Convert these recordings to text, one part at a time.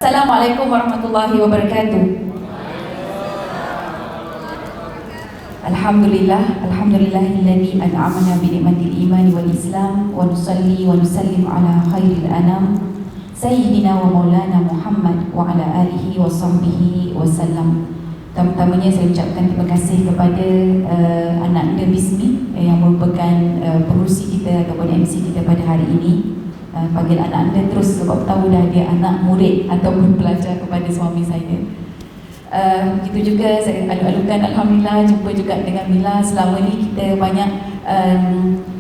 Assalamualaikum warahmatullahi wabarakatuh. Alhamdulillahilladzi an'amana bi ni'matil imani wal islam wa nusalli wa nusallim ala khairil anam sayyidina wa maulana Muhammad wa ala alihi wa sahbihi wasallam. Pertama-tamanya saya ucapkan terima kasih kepada anak anda Bismi yang merupakan pengurusi kita ataupun MC kita pada hari ini. Panggil anak anda terus sebab tahu dah dia anak murid ataupun pelajar kepada suami saya. Begitu juga saya alu-alukan Alhamdulillah jumpa juga dengan Mila. Selama ni kita banyak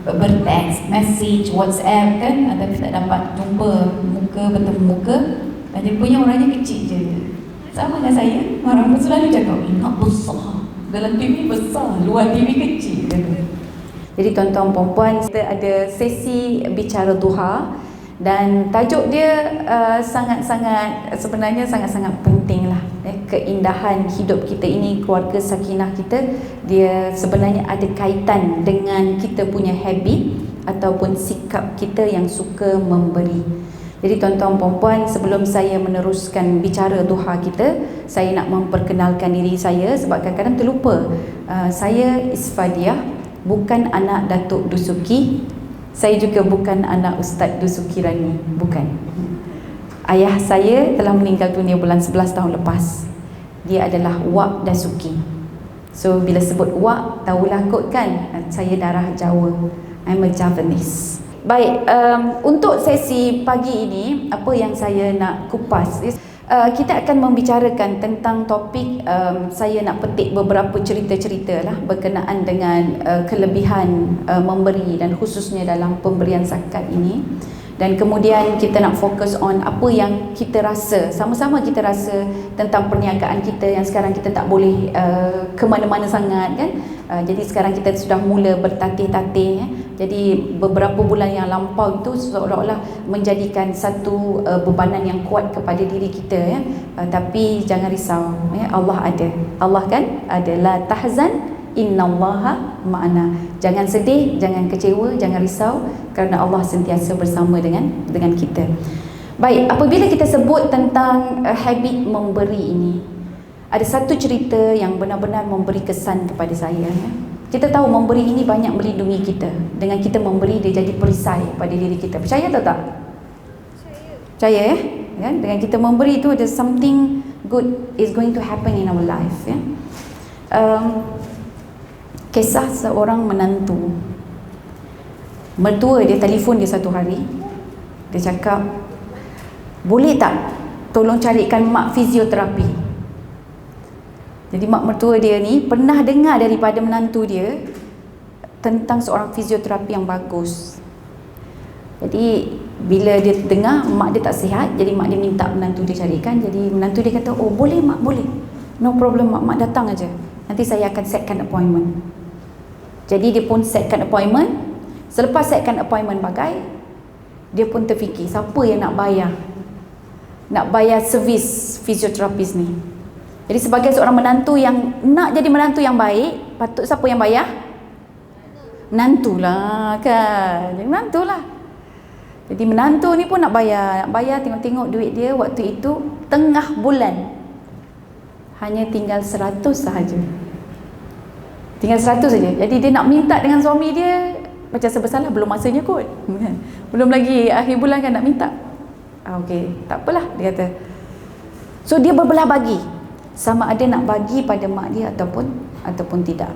berteks, message, WhatsApp kan, tapi tak dapat jumpa muka, bertemu muka. Dia punya orangnya kecil je. Sama dengan saya, orang pun selalu cakap nak besar, dalam TV besar, luar TV kecil. Jadi tuan-tuan perempuan, kita ada sesi bicara duha dan tajuk dia sebenarnya sangat-sangat penting lah. Keindahan hidup kita ini, keluarga sakinah kita, dia sebenarnya ada kaitan dengan kita punya habit ataupun sikap kita yang suka memberi. Jadi tuan-tuan perempuan, sebelum saya meneruskan bicara duha kita, saya nak memperkenalkan diri saya sebab kadang-kadang terlupa. Saya Isfadiah, bukan anak Datuk Dusuki. Saya juga bukan anak Ustaz Dusuki Rani, bukan. Ayah saya telah meninggal dunia bulan 11 tahun lepas. Dia adalah Wak Dasuki. So bila sebut Wak, tahulah kot kan, saya darah Jawa. I'm a Javanese. Baik, untuk sesi pagi ini, apa yang saya nak kupas kita akan membicarakan tentang topik, saya nak petik beberapa cerita-cerita lah berkenaan dengan kelebihan memberi dan khususnya dalam pemberian zakat ini. Dan kemudian kita nak fokus on apa yang kita rasa, sama-sama kita rasa tentang perniagaan kita yang sekarang kita tak boleh ke mana-mana sangat kan. Jadi sekarang kita sudah mula bertatih-tatih. Jadi beberapa bulan yang lampau itu seolah-olah menjadikan satu bebanan yang kuat kepada diri kita tapi jangan risau Allah ada. Allah kan ada, la tahzan innallaha ma'ana. Jangan sedih, jangan kecewa, jangan risau kerana Allah sentiasa bersama dengan kita. Baik, apabila kita sebut tentang habit memberi ini, ada satu cerita yang benar-benar memberi kesan kepada saya. Kita tahu memberi ini banyak melindungi kita. Dengan kita memberi, dia jadi perisai pada diri kita. Percaya atau tak? Percaya ya? Kan? Dengan kita memberi itu, ada something good is going to happen in our life. Kisah seorang menantu. Mertua dia telefon dia satu hari. Dia cakap, boleh tak tolong carikan mak fizioterapi? Jadi mak mertua dia ni pernah dengar daripada menantu dia tentang seorang fizioterapi yang bagus. Jadi bila dia dengar mak dia tak sihat, jadi mak dia minta menantu dia carikan. Jadi menantu dia kata, oh boleh mak, boleh, no problem mak, mak datang aja, nanti saya akan setkan appointment. Jadi dia pun setkan appointment. Selepas setkan appointment bagai, dia pun terfikir, siapa yang nak bayar servis fisioterapis ni? Jadi sebagai seorang menantu yang nak jadi menantu yang baik, patut siapa yang bayar? Menantulah kan. Jadi menantulah. Jadi menantu ni pun nak bayar, tengok-tengok duit dia waktu itu tengah bulan hanya tinggal 100 sahaja. Tinggal 100 saja. Jadi dia nak minta dengan suami dia, macam sebesalah belum masanya kot. Belum lagi akhir bulan kan nak minta. Okey, tak apalah dia kata. So dia berbelah bagi, sama ada nak bagi pada mak dia ataupun tidak.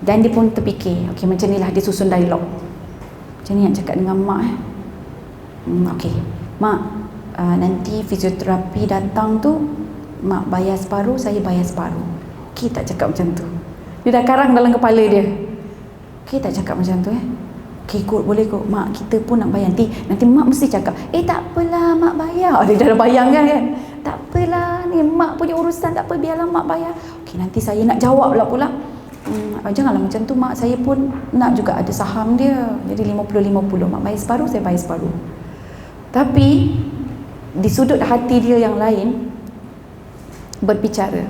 Dan dia pun terfikir, okey macam inilah dia susun dialog. Macam ni nak cakap dengan mak okey, mak, nanti fisioterapi datang tu mak bayar separuh, saya bayar separuh. Okey tak cakap macam tu? Dia dah karang dalam kepala dia. Okey tak cakap macam tu Okey kot, boleh kot mak, kita pun nak bayar. Nanti mak mesti cakap, tak apalah mak bayar. Dia dah bayangkan kan. Tak apalah, ni mak punya urusan, tak apa, biarlah mak bayar. Okey nanti saya nak jawab pula. Janganlah macam tu mak, saya pun nak juga ada saham dia. Jadi 50-50, mak bayar separuh, saya bayar separuh. Tapi di sudut hati dia yang lain berbicara,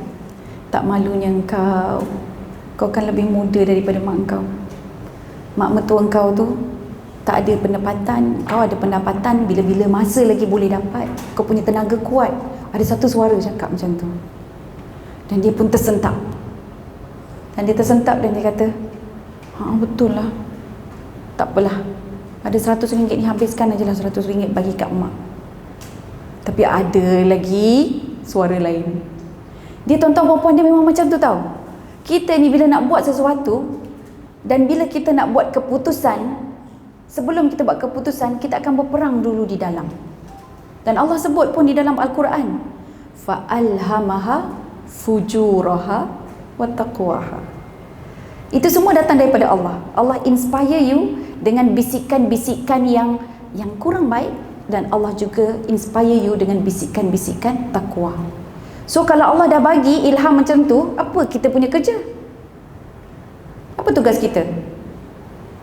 tak malunya kau kan lebih muda daripada mak engkau. Mak mertua engkau tu tak ada pendapatan, kau ada pendapatan bila-bila masa lagi boleh dapat, kau punya tenaga kuat. Ada satu suara cakap macam tu, dan dia pun tersentak. Dan dia tersentak dan dia kata, betul lah, tak apalah, ada RM100 ni, habiskan aja lah RM100 bagi kat mak. Tapi ada lagi suara lain. Dia, tuan-tuan perempuan, dia memang macam tu tau. Kita ni bila nak buat sesuatu, dan bila kita nak buat keputusan, sebelum kita buat keputusan, kita akan berperang dulu di dalam. Dan Allah sebut pun di dalam Al-Quran, fa'alhamaha fujuraha wa taqwaha. Itu semua datang daripada Allah. Allah inspire you dengan bisikan-bisikan yang kurang baik, dan Allah juga inspire you dengan bisikan-bisikan takwa. So kalau Allah dah bagi ilham macam tu, apa kita punya kerja? Apa tugas kita?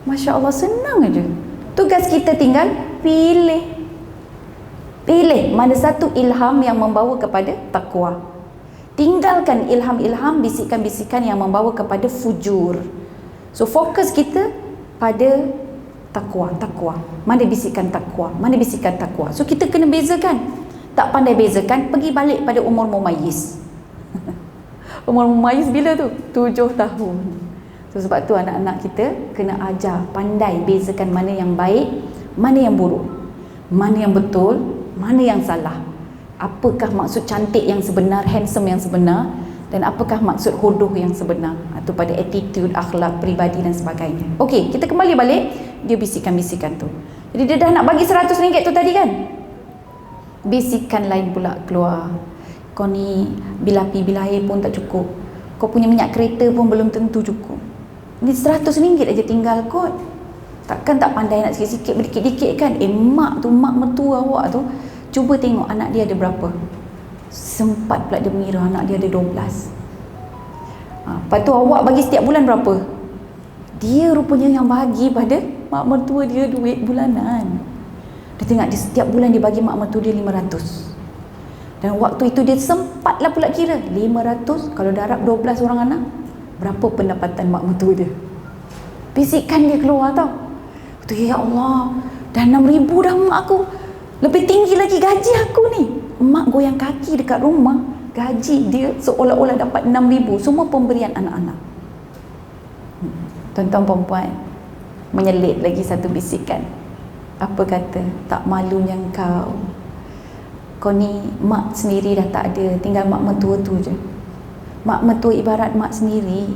Masya Allah, senang aja. Tugas kita tinggal pilih mana satu ilham yang membawa kepada takwa. Tinggalkan ilham-ilham, bisikan-bisikan yang membawa kepada fujur. So fokus kita pada takwa. Mana bisikan takwa, mana bisikan takwa. So kita kena bezakan. Tak pandai bezakan, pergi balik pada umur mumayyiz. Umur mumayyiz bila tu? 7 tahun. So sebab tu anak-anak kita kena ajar pandai bezakan mana yang baik, mana yang buruk, mana yang betul, mana yang salah. Apakah maksud cantik yang sebenar, handsome yang sebenar, dan apakah maksud hodoh yang sebenar. Itu pada attitude, akhlak, peribadi dan sebagainya. Okey, kita kembali balik. Dia bisikan-bisikan tu. Jadi dia dah nak bagi RM100 tu tadi kan? Bisikan lain pula keluar. Kau ni bila api bila air pun tak cukup. Kau punya minyak kereta pun belum tentu cukup. Ni RM100 aja tinggal kot. Takkan tak pandai nak sikit-sikit, berdikit-dikit kan? Mak mertua awak tu, cuba tengok anak dia ada berapa. Sempat pula dia mengira anak dia ada 12. Lepas tu awak bagi setiap bulan berapa? Dia rupanya yang bagi pada mak mertua dia duit bulanan. Dia tengok dia setiap bulan dia bagi mak mertua dia 500. Dan waktu itu dia sempatlah pula kira 500 kalau darab 12 orang anak, berapa pendapatan mak mertua dia. Bisikan dia keluar tau. Kata, ya Allah, dah 6,000 dah mak aku. Lebih tinggi lagi gaji aku ni. Mak goyang kaki dekat rumah, gaji dia seolah-olah dapat 6,000. Semua pemberian anak-anak. Tuan-tuan perempuan, menyelit lagi satu bisikan. Apa kata? Tak malunya engkau. Kau ni mak sendiri dah tak ada, tinggal mak mertua tu je. Mak mertua ibarat mak sendiri.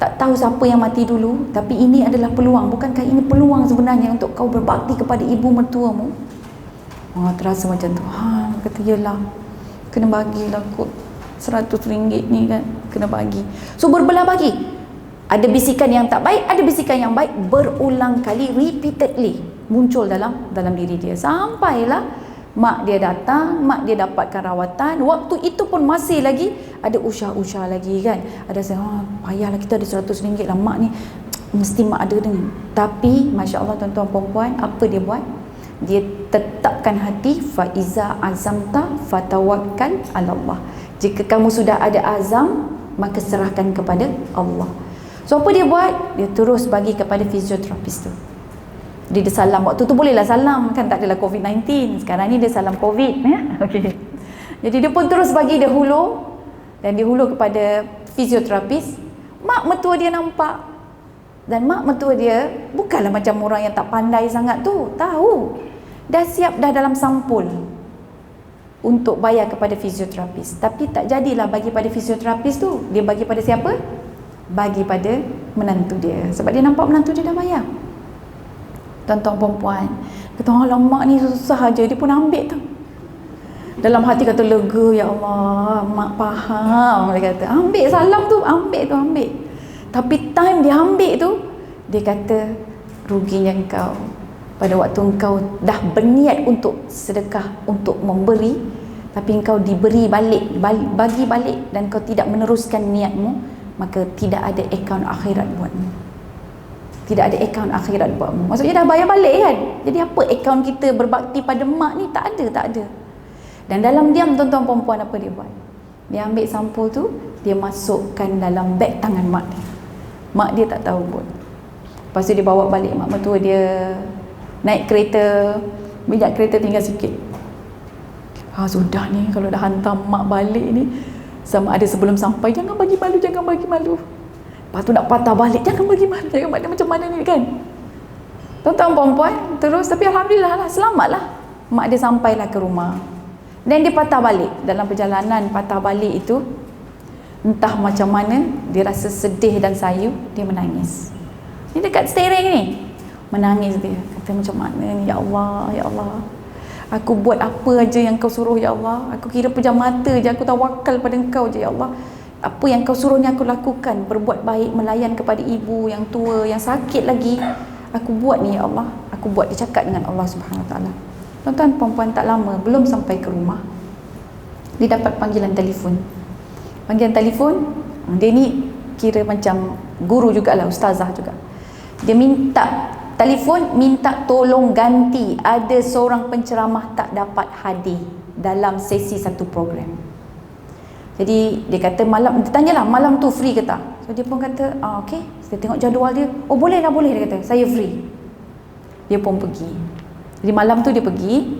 Tak tahu siapa yang mati dulu, tapi ini adalah peluang. Bukankah ini peluang sebenarnya untuk kau berbakti kepada ibu mertuamu? Terasa macam tu. Kata yelah, kena bagilah kot RM100 ni kan, kena bagi. So berbelah bagi. Ada bisikan yang tak baik, ada bisikan yang baik, berulang kali, repeatedly muncul dalam diri dia. Sampailah mak dia datang, mak dia dapatkan rawatan. Waktu itu pun masih lagi ada usah-usah lagi kan. Ada saya, payahlah kita ada RM100 lah, mak ni mesti mak ada ni. Tapi Masya Allah tuan-tuan perempuan, apa dia buat? Dia tetapkan hati, fa iza azamta fatawakkal 'ala Allah. Jika kamu sudah ada azam, maka serahkan kepada Allah. So apa dia buat? Dia terus bagi kepada fizioterapis tu. Dia salam, waktu tu bolehlah salam kan, tak adalah COVID-19. Sekarang ni dia salam COVID ya. Okey. Jadi dia pun terus bagi dia hulur, dan dia hulur kepada fizioterapis. Mak mertua dia nampak, dan mak mertua dia bukanlah macam orang yang tak pandai sangat tu, tahu. Dah siap dah dalam sampul untuk bayar kepada fizioterapis. Tapi tak jadilah bagi pada fizioterapis tu. Dia bagi pada siapa? Bagi pada menantu dia. Sebab dia nampak menantu dia dah bayar. Tuan-tuan perempuan kata, mak ni susah aja. Dia pun ambil tu. Dalam hati kata, lega ya Allah, mak faham. Dia kata, ambil salam tu, ambil. Tapi time dia ambil tu, dia kata, ruginya engkau pada waktu engkau dah berniat untuk sedekah, untuk memberi, tapi engkau diberi balik, bagi balik, dan kau tidak meneruskan niatmu, maka tidak ada akaun akhirat buatmu. Tidak ada akaun akhirat buatmu. Maksudnya dah bayar balik kan. Jadi apa akaun kita berbakti pada mak ni? Tak ada. Dan dalam diam tuan-tuan perempuan, apa dia buat? Dia ambil sampul tu, dia masukkan dalam beg tangan mak dia. Mak dia tak tahu pun. Lepas tu dia bawa balik mak mertua dia, naik kereta, minyak kereta tinggal sikit. Sudah ni kalau dah hantar mak balik ni, sama ada sebelum sampai, jangan bagi malu, jangan bagi malu. Lepas tu nak patah balik, jangan bagi malu, jangan bagi, macam mana ni kan. Tuan-tuan perempuan, terus, tapi Alhamdulillah lah, selamatlah. Mak dia sampailah ke rumah. Dan dia patah balik. Dalam perjalanan patah balik itu, entah macam mana, dia rasa sedih dan sayu, dia menangis. Ni dekat steering ni, menangis dia. Kata macam mana ni, ya Allah, ya Allah. Aku buat apa aja yang kau suruh, ya Allah. Aku kira pejam mata je, aku tawakal pada engkau je, ya Allah. Apa yang kau suruh ni aku lakukan. Berbuat baik, melayan kepada ibu yang tua, yang sakit lagi. Aku buat ni, ya Allah. Aku buat. Dia cakap dengan Allah Subhanahu Wa Taala. Tuan-tuan perempuan, tak lama, belum sampai ke rumah, dia dapat panggilan telefon. Panggilan telefon, dia ni kira macam guru jugalah, ustazah juga. Dia minta telefon, minta tolong ganti, ada seorang penceramah tak dapat hadir dalam sesi satu program. Jadi dia kata malam, dia tanyalah malam tu free ke tak. So dia pun kata okey, saya tengok jadual dia. Oh boleh lah, boleh, dia kata saya free. Dia pun pergi. Jadi malam tu dia pergi,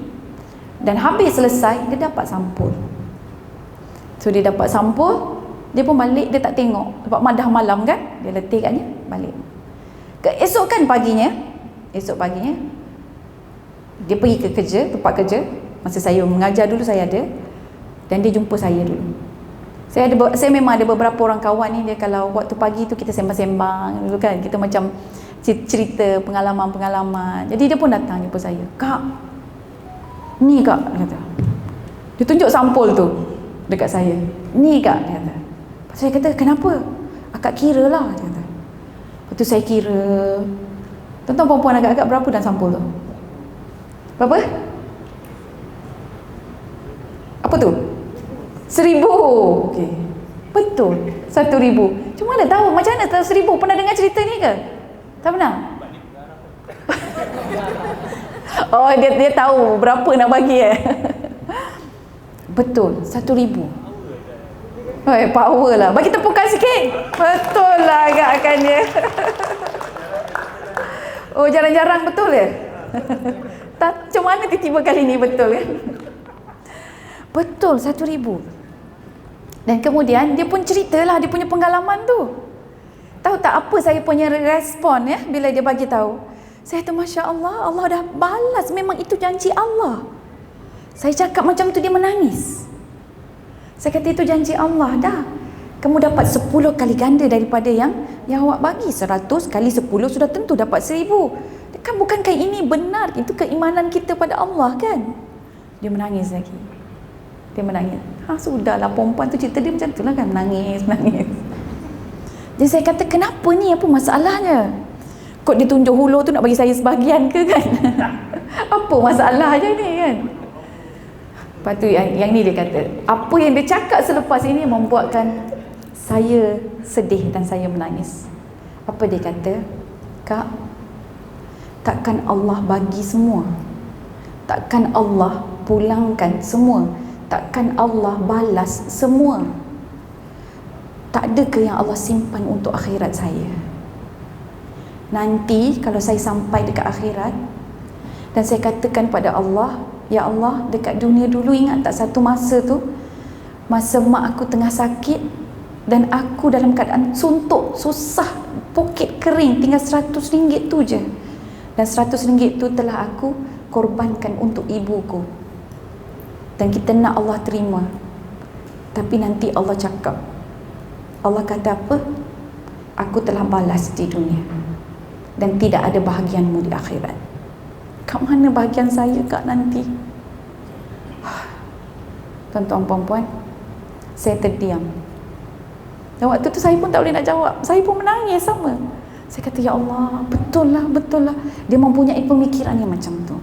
dan habis selesai dia dapat sampul. So dia dapat sampul, dia pun balik, dia tak tengok sebab dah malam kan, dia letih katnya, balik. Esok paginya dia pergi ke kerja, tempat kerja. Masa saya mengajar dulu, saya ada, dan dia jumpa saya dulu. Saya memang ada beberapa orang kawan ni, dia kalau waktu pagi tu kita sembang-sembang dulu kan, kita macam cerita pengalaman-pengalaman. Jadi dia pun datang jumpa saya. Kak, ni kak, dia kata. Dia tunjuk sampul tu dekat saya. Ni kak, dia kata. Saya kata kenapa? Akak kira lah, dia kata. Lepas tu saya kira. Tuan-tuan perempuan, agak-agak berapa dan sampul tu? Berapa? Apa tu? 1,000. Okey. Betul. 1,000. Cuma mana tahu macam mana tahu 1,000? Pernah dengar cerita ni ke? Tak pernah? Oh, dia tahu berapa nak bagi Betul, 1,000. Power lah. Bagi tepukan sikit. Betul lah agakkan dia. Oh, jarang-jarang betul ya? Macam mana tiba-tiba kali ni betul kan? Betul, 1,000. Dan kemudian dia pun ceritalah dia punya pengalaman tu. Tahu tak apa saya punya respon ya bila dia bagi tahu? Saya kata Masya Allah, Allah dah balas, memang itu janji Allah. Saya cakap macam tu, dia menangis. Saya kata itu janji Allah dah. Kamu dapat 10 kali ganda daripada yang awak bagi. 100 kali 10 sudah tentu dapat 1,000. Kan bukankah ini benar? Itu keimanan kita pada Allah kan? Dia menangis lagi. Dia menangis. Sudahlah, perempuan tu cerita dia macam tu lah kan, menangis. Jadi saya kata kenapa ni, apa masalahnya? Kok dia tunjuk hulur tu nak bagi saya sebahagian ke kan? Apa masalahnya ni kan? Lepas tu yang ni dia kata, apa yang dia cakap selepas ini membuatkan saya sedih dan saya menangis. Apa dia kata? Kak, takkan Allah bagi semua? Takkan Allah pulangkan semua? Takkan Allah balas semua? Tak ada ke yang Allah simpan untuk akhirat saya? Nanti kalau saya sampai dekat akhirat dan saya katakan pada Allah, ya Allah, dekat dunia dulu ingat tak satu masa tu, masa mak aku tengah sakit dan aku dalam keadaan suntuk, susah, poket kering, tinggal RM100 tu je, dan RM100 tu telah aku korbankan untuk ibuku, dan kita nak Allah terima. Tapi nanti Allah cakap, Allah kata apa? Aku telah balas di dunia dan tidak ada bahagianmu di akhirat. Kat mana bahagian saya kak nanti? Tuan-tuan perempuan, saya terdiam. Dan waktu tu saya pun tak boleh nak jawab. Saya pun menangis sama. Saya kata, ya Allah, betul lah, betul lah. Dia mempunyai pemikiran yang macam tu.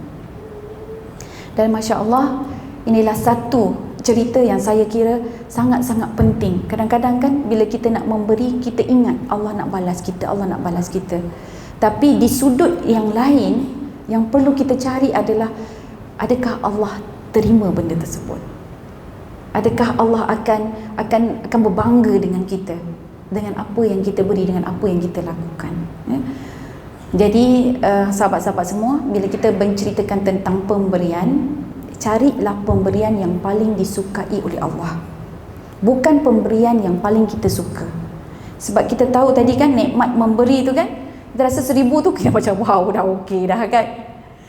Dan Masya Allah, inilah satu cerita yang saya kira sangat-sangat penting. Kadang-kadang kan bila kita nak memberi, kita ingat Allah nak balas kita, Allah nak balas kita. Tapi di sudut yang lain, yang perlu kita cari adalah, adakah Allah terima benda tersebut? Adakah Allah akan berbangga dengan kita, dengan apa yang kita beri, dengan apa yang kita lakukan? Ya? Jadi sahabat-sahabat semua, bila kita menceritakan tentang pemberian, carilah pemberian yang paling disukai oleh Allah, bukan pemberian yang paling kita suka. Sebab kita tahu tadi kan, nikmat memberi tu kan, kita rasa 1000 tu kita macam wow, dah okey dah kan.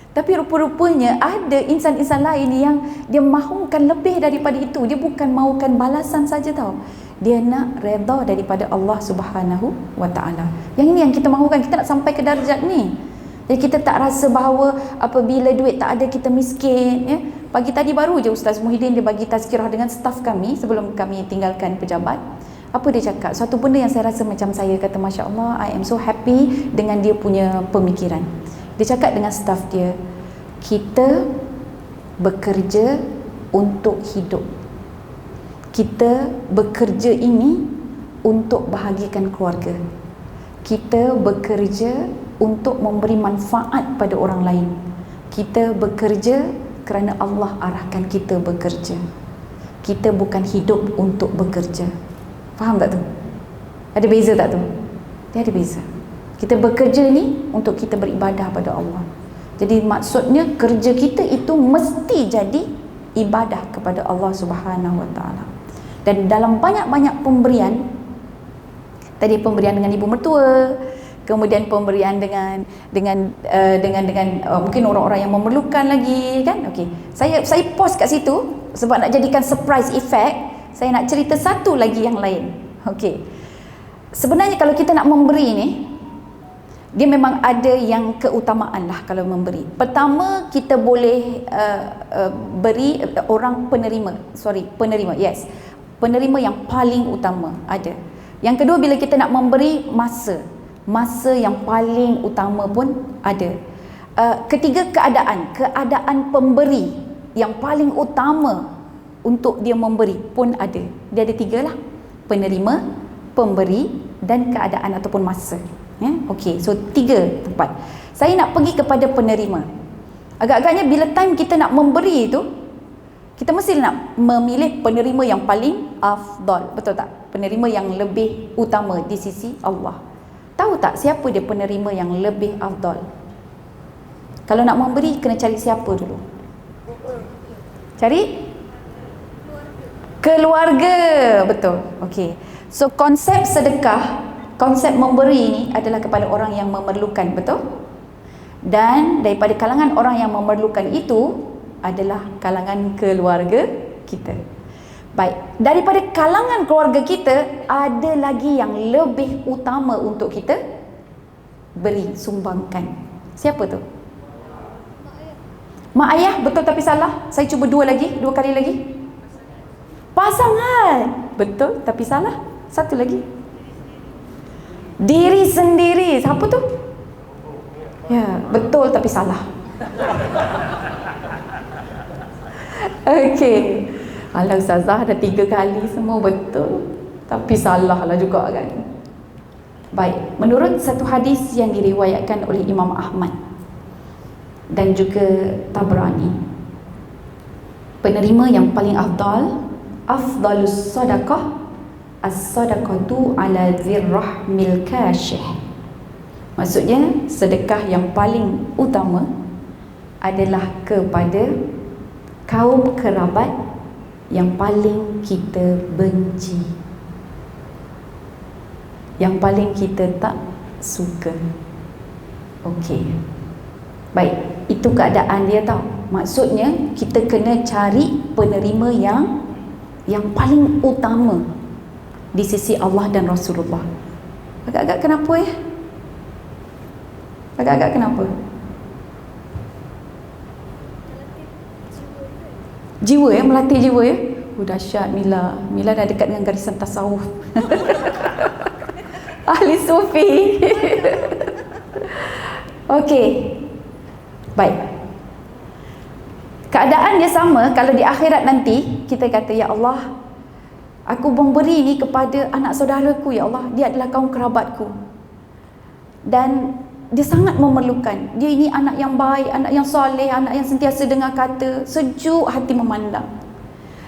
Tapi rupa-rupanya ada insan-insan lain yang dia mahukan lebih daripada itu. Dia bukan mahukan balasan saja tau, dia nak redha daripada Allah Subhanahu wa taala. Yang ini yang kita mahukan, kita nak sampai ke darjat ni. Jadi kita tak rasa bahawa apabila duit tak ada kita miskin, ya. Pagi tadi baru je Ustaz Muhyiddin dia bagi tazkirah dengan staf kami sebelum kami tinggalkan pejabat. Apa dia cakap? Suatu benda yang saya rasa macam saya kata, Masya Allah, I am so happy dengan dia punya pemikiran. Dia cakap dengan staf dia, kita bekerja untuk hidup. Kita bekerja ini untuk bahagikan keluarga. Kita bekerja untuk memberi manfaat pada orang lain. Kita bekerja kerana Allah arahkan kita bekerja. Kita bukan hidup untuk bekerja. Faham tak tu? Ada beza tak tu? Dia ada beza. Kita bekerja ni untuk kita beribadah pada Allah. Jadi maksudnya kerja kita itu mesti jadi ibadah kepada Allah Subhanahu wa taala. Dan dalam banyak-banyak pemberian, tadi pemberian dengan ibu mertua, kemudian pemberian dengan mungkin orang-orang yang memerlukan lagi kan. Okey. Saya pause kat situ sebab nak jadikan surprise effect. Saya nak cerita satu lagi yang lain. Okey. Sebenarnya kalau kita nak memberi ni, dia memang ada yang keutamaan lah kalau memberi. Pertama, kita boleh beri orang penerima. Yes. Penerima yang paling utama ada. Yang kedua, bila kita nak memberi, masa yang paling utama pun ada. Ketiga, keadaan pemberi yang paling utama untuk dia memberi pun ada. Dia ada 3 lah: penerima, pemberi dan keadaan ataupun masa. Ya? Okey, so 3 tempat. Saya nak pergi kepada penerima. Agak-agaknya bila time kita nak memberi itu, kita mesti nak memilih penerima yang paling afdal. Betul tak? Penerima yang lebih utama di sisi Allah. Tahu tak siapa dia penerima yang lebih afdal? Kalau nak memberi, kena cari siapa dulu? Cari keluarga. Betul. Okey. So konsep sedekah, konsep memberi ini adalah kepada orang yang memerlukan, betul? Dan daripada kalangan orang yang memerlukan itu adalah kalangan keluarga kita. Baik, daripada kalangan keluarga kita ada lagi yang lebih utama untuk kita beri, sumbangkan. Siapa tu? Mak ayah, betul tapi salah. Saya cuba 2 kali lagi. Pasangan, betul tapi salah. Satu lagi. Diri sendiri. Siapa tu? Ya, betul tapi salah. Okey. Alah Ustazah, ada 3 kali semua betul tapi salah lah juga kan. Baik, menurut satu hadis yang diriwayatkan oleh Imam Ahmad dan juga Tabrani, penerima yang paling afdalus sadaqah as-sadaqatu ala dzirrahmil kasyih. Maksudnya sedekah yang paling utama adalah kepada kaum kerabat yang paling kita benci, yang paling kita tak suka. Okey. Baik, itu keadaan dia tau. Maksudnya kita kena cari penerima yang paling utama di sisi Allah dan Rasulullah. Agak-agak kenapa ya? Agak-agak kenapa? Jiwa ya, melatih jiwa ya. Dahsyat Mila. Mila dah dekat dengan garisan tasawuf. Ahli sufi. Okey. Baik. Keadaan dia sama kalau di akhirat nanti kita kata, ya Allah, aku memberi ni kepada anak saudaraku, ya Allah, dia adalah kaum kerabatku. Dan dia sangat memerlukan. Dia ini anak yang baik, anak yang soleh, anak yang sentiasa dengar kata, sejuk hati memandang.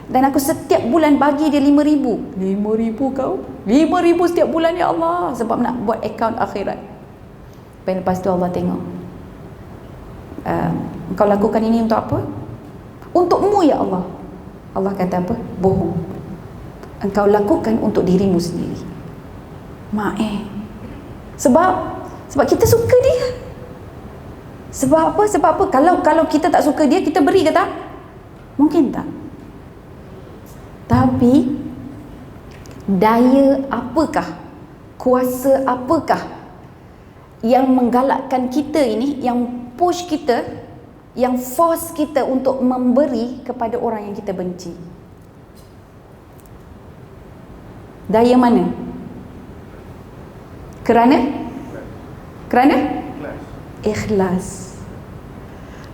Dan aku setiap bulan bagi dia 5,000. 5,000 kau? 5,000 setiap bulan, ya Allah, sebab nak buat akaun akhirat. Lepas tu Allah tengok, engkau lakukan ini untuk apa? Untukmu ya Allah. Allah kata apa? Bohong. Engkau lakukan untuk dirimu sendiri. Sebab kita suka dia. Sebab apa? Sebab apa? Kalau kita tak suka dia, kita beri ke tak? Mungkin tak. Tapi daya apakah, kuasa apakah yang menggalakkan kita ini, yang push kita, yang force kita untuk memberi kepada orang yang kita benci? Daya mana? Kerana ikhlas.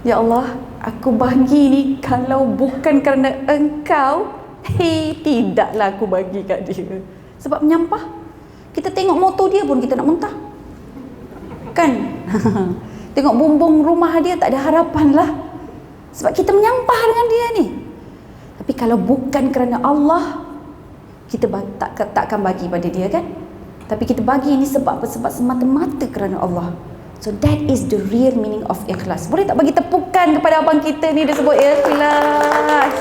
Ya Allah, aku bagi ni kalau bukan kerana engkau, tidaklah aku bagi kat dia. Sebab menyampah. Kita tengok motor dia pun kita nak muntah, kan? Tengok bumbung rumah dia, tak ada harapan lah. Sebab kita menyampah dengan dia ni. Tapi kalau bukan kerana Allah, kita takkan bagi pada dia, kan? Tapi kita bagi ini sebab apa? Sebab semata-mata kerana Allah. So that is the real meaning of ikhlas. Boleh tak bagi tepukan kepada abang kita ni, dia sebut ikhlas.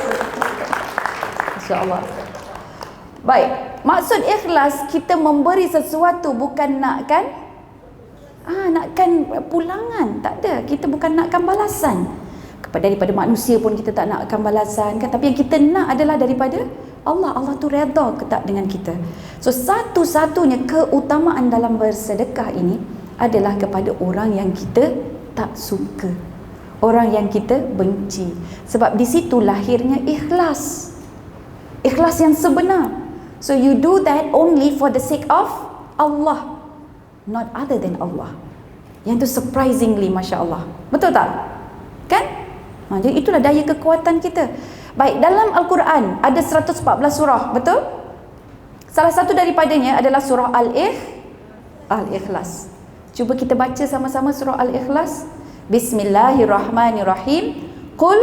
InsyaAllah. Baik, maksud ikhlas kita memberi sesuatu bukan nakkan pulangan. Tak ada. Kita bukan nakkan balasan. Daripada manusia pun kita tak nakkan balasan, kan? Tapi yang kita nak adalah daripada Allah. Allah tu redha ke tak dengan kita. So satu-satunya keutamaan dalam bersedekah ini adalah kepada orang yang kita tak suka, orang yang kita benci. Sebab di situ lahirnya ikhlas. Ikhlas yang sebenar. So you do that only for the sake of Allah, not other than Allah. Yang tu surprisingly, Masya Allah. Betul tak? Kan? Jadi itulah daya kekuatan kita. Baik, dalam Al-Quran ada 114 surah, betul? Salah satu daripadanya adalah surah Al-Ikhlas. Cuba kita baca sama-sama surah Al-Ikhlas. Bismillahirrahmanirrahim. Qul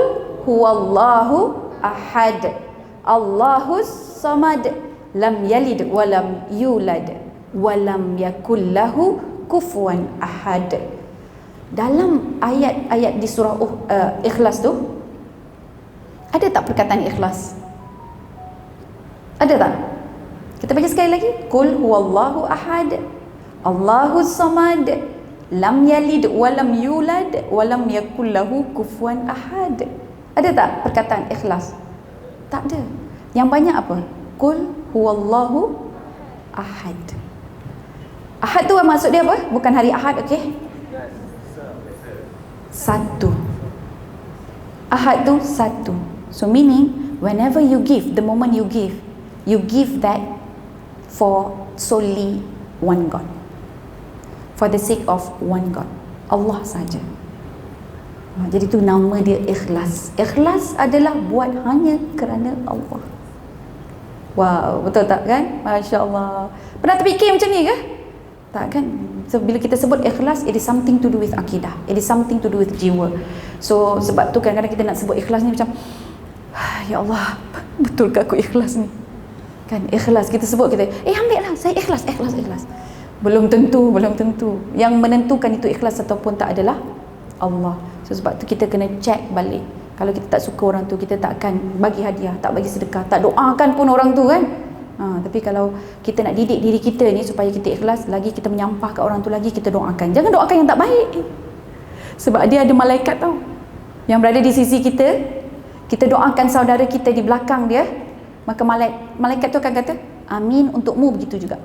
huwallahu ahad, Allahus samad, lam yalid walam yulad, walam yakullahu kufuwan ahad. Dalam ayat-ayat di surah Ikhlas tu, ada tak perkataan ikhlas? Ada tak? Kita baca sekali lagi. Qul huwallahu ahad, Allahus samad, lam yalid walam yulad, walam yakul lahu kufuwan ahad. Ada tak perkataan ikhlas? Tak ada. Yang banyak apa? Qul huwallahu ahad. Ahad tu maksud dia apa? Bukan hari Ahad, okey? Satu. Ahad tu satu. So meaning whenever you give, the moment you give that for solely one God, for the sake of one God, Allah saja. Jadi tu nama dia ikhlas. Ikhlas adalah buat hanya kerana Allah. Wow, betul tak kan? Masya Allah. Pernah terfikir macam ni ke? Tak kan? So bila kita sebut ikhlas, it is something to do with akidah, it is something to do with jiwa. So sebab tu kadang-kadang kita nak sebut ikhlas ni macam, ya Allah, betul ke aku ikhlas ni? Kan ikhlas kita sebut, kita ambil lah, saya ikhlas. Belum tentu. Yang menentukan itu ikhlas ataupun tak adalah Allah. So sebab tu kita kena check balik. Kalau kita tak suka orang tu, kita tak akan bagi hadiah, tak bagi sedekah, tak doakan pun orang tu, kan? Tapi kalau kita nak didik diri kita ni supaya kita ikhlas, lagi kita menyampah kat orang tu, lagi kita doakan. Jangan doakan yang tak baik. Sebab dia ada malaikat tau yang berada di sisi kita. Kita doakan saudara kita di belakang dia, maka malaikat tu akan kata amin untukmu, begitu juga.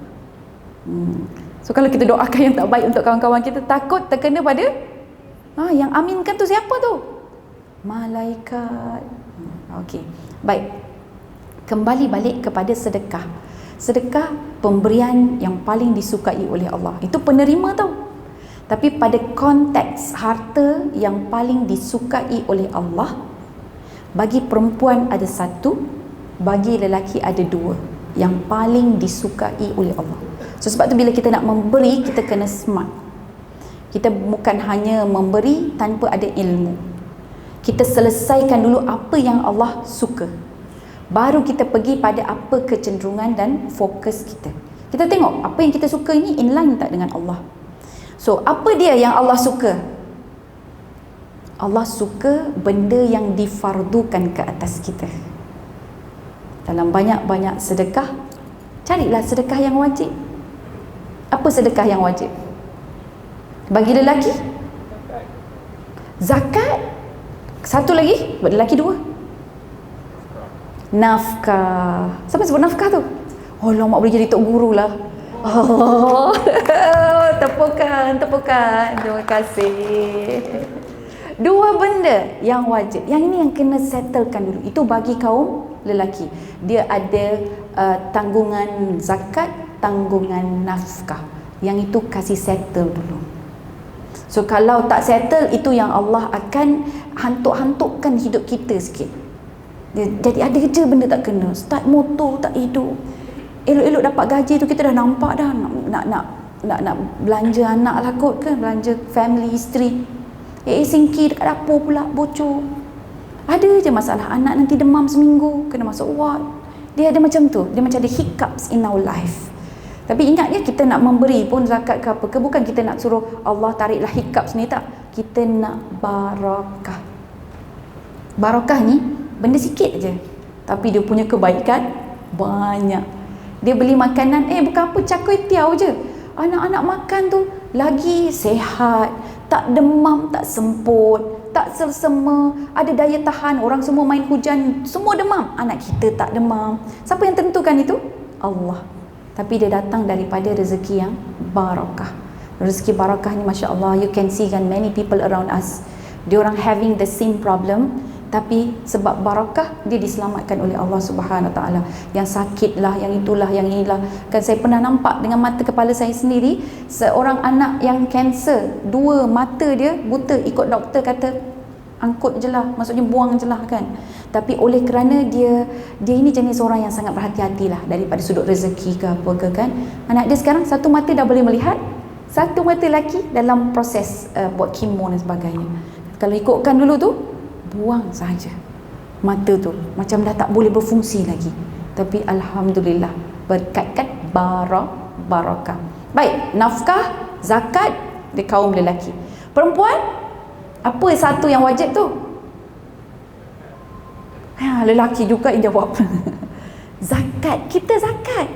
So kalau kita doakan yang tak baik untuk kawan-kawan kita, takut terkena pada yang aminkan tu siapa tu? Malaikat. Okey. Baik. Kembali balik kepada sedekah. Sedekah pemberian yang paling disukai oleh Allah. Itu penerima tau. Tapi pada konteks harta yang paling disukai oleh Allah, bagi perempuan ada satu, bagi lelaki ada dua yang paling disukai oleh Allah. So sebab tu bila kita nak memberi, kita kena smart. Kita bukan hanya memberi tanpa ada ilmu. Kita selesaikan dulu apa yang Allah suka, baru kita pergi pada apa kecenderungan dan fokus kita. Kita tengok apa yang kita suka ini inline tak dengan Allah. So apa dia yang Allah suka? Allah suka benda yang difardukan ke atas kita. Dalam banyak-banyak sedekah, carilah sedekah yang wajib. Apa sedekah yang wajib? Bagi lelaki, zakat. Satu lagi, buat lelaki 2, nafkah. Siapa sebut nafkah tu? Oh mak boleh jadi tok guru lah. Oh, tepukan. Terima kasih. 2 benda yang wajib. Yang ini yang kena settlekan dulu. Itu bagi kaum lelaki. Dia ada tanggungan zakat, tanggungan nafkah. Yang itu kasih settle dulu. So kalau tak settle, itu yang Allah akan hantuk-hantukkan hidup kita sikit. Jadi ada je benda tak kena. Start motor tak hidup. Elok-elok dapat gaji tu kita dah nampak dah nak belanja anak lah kot kan, belanja family, isteri. Singki dekat dapur pula bocor. Ada je masalah, anak nanti demam seminggu, kena masuk ward. Dia ada macam tu, dia macam ada hiccups in our life. Tapi ingat ya, kita nak memberi pun zakat ke apa ke, bukan kita nak suruh Allah tariklah hiccups ni, tak. Kita nak barakah. Barakah ni benda sikit je, tapi dia punya kebaikan banyak. Dia beli makanan, bukan apa, cakoi tiaw je. Anak-anak makan tu lagi sehat, tak demam, tak semput, tak selsema, ada daya tahan. Orang semua main hujan, semua demam, anak kita tak demam. Siapa yang tentukan itu? Allah. Tapi dia datang daripada rezeki yang barakah. Rezeki barakah ni Masya Allah, you can see kan many people around us, diorang having the same problem, tapi sebab barakah dia diselamatkan oleh Allah Subhanahu Wa Taala. Yang sakit lah, yang itulah, yang inilah. Kan saya pernah nampak dengan mata kepala saya sendiri, seorang anak yang kanser, 2 mata dia buta, ikut doktor kata angkut je lah, maksudnya buang je lah kan. Tapi oleh kerana dia ini jenis orang yang sangat berhati-hati lah daripada sudut rezeki ke apa ke kan. Anak dia sekarang 1 mata dah boleh melihat, 1 mata lelaki dalam proses buat kemo dan sebagainya. Kalau ikutkan dulu tu, buang saja mata tu, macam dah tak boleh berfungsi lagi. Tapi Alhamdulillah, berkatkan barakah. Baik, nafkah, zakat di kaum lelaki. Perempuan, apa satu yang wajib tu? Lelaki juga yang jawab. Zakat, kita zakat.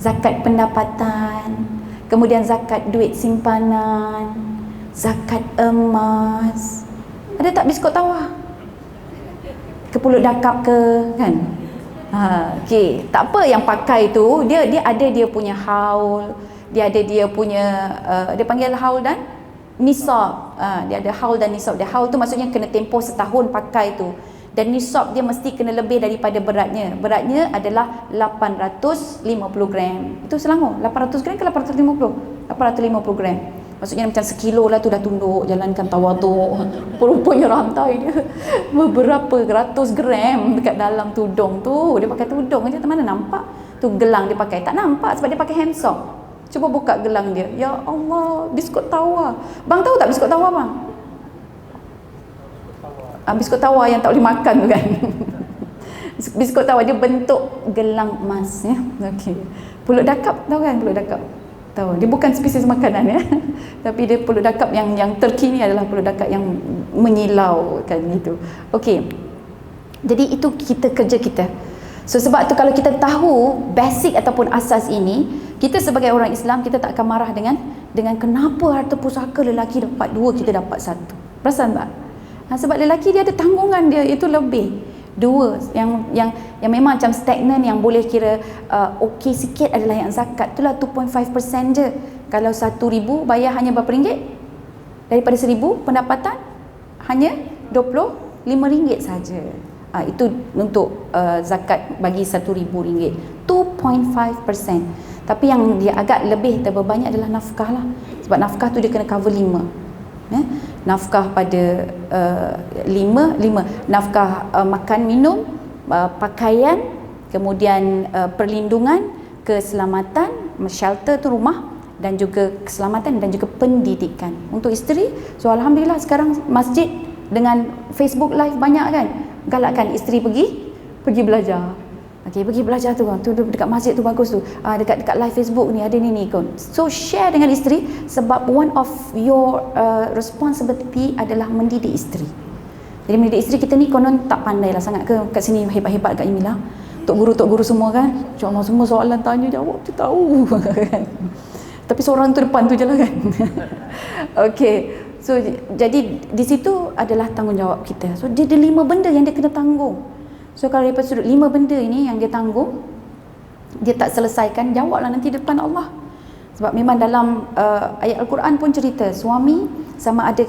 Zakat pendapatan, kemudian zakat duit simpanan, zakat emas. Ada tak biskut tawar? Ke pulut dakap ke kan? Okey, tak apa yang pakai tu, dia ada dia punya haul, dia ada dia punya dia panggil haul dan nisab. Dia ada haul dan nisab. Dia haul tu maksudnya kena tempoh setahun pakai tu. Dan nisab dia mesti kena lebih daripada beratnya. Beratnya adalah 850 gram. Itu Selangor. 800 gram ke 850? 850 gram. Maksudnya macam sekilo lah tu dah tunduk, jalankan tawaduk. Rupanya rantai dia beberapa ratus gram dekat dalam tudung tu. Dia pakai tudung je, mana nampak tu gelang dia pakai. Tak nampak sebab dia pakai handsock. Cuba buka gelang dia. Ya Allah, biskut tawar. Bang tahu tak biskut tawar bang? Biskut tawar yang tak boleh makan tu kan. Biskut tawar dia bentuk gelang emas ya. Okey. Pulut dakap tahu kan, pulut dakap? Tahu, dia bukan spesies makanan ya. Tapi dia pulut dakap yang terkini adalah pulut dakap yang menyilau kan gitu. Okey. Jadi itu kerja kita. So sebab tu kalau kita tahu basic ataupun asas ini, kita sebagai orang Islam kita tak akan marah dengan kenapa harta pusaka lelaki dapat 2, kita dapat 1. Perasan tak? Sebab lelaki dia ada tanggungan dia itu lebih. 2 yang memang macam stagnan, yang boleh kira okey sikit adalah yang zakat. Itulah 2.5% je. Kalau 1,000 bayar hanya berapa ringgit? Daripada 1,000 pendapatan hanya RM25 saja. Itu untuk zakat bagi RM1,000. 2.5%. Tapi yang dia agak lebih terbanyak adalah nafkah lah. Sebab nafkah tu dia kena cover 5. Nafkah pada 5 nafkah makan minum, pakaian, kemudian perlindungan, keselamatan, shelter tu rumah, dan juga keselamatan dan juga pendidikan untuk isteri. So alhamdulillah sekarang masjid dengan Facebook live banyak kan, galakkan isteri pergi belajar. Okey, pergi belajar tu dekat masjid tu bagus tu. Dekat live Facebook ni ada ni kau. So share dengan isteri, sebab one of your responsibility adalah mendidik isteri. Jadi mendidik isteri kita ni konon tak pandai lah sangat ke kat sini, hebat-hebat kat Emilah. Tok guru semua kan, insya-Allah semua soalan tanya jawab dia tahu. Tapi seorang tu depan tu je lah kan. Okey. So jadi di situ adalah tanggungjawab kita. So dia ada 5 benda yang dia kena tanggung. So kalau daripada sudut 5 benda ini yang dia tanggung, dia tak selesaikan, jawablah nanti depan Allah. Sebab memang dalam ayat Al-Quran pun cerita suami sama ada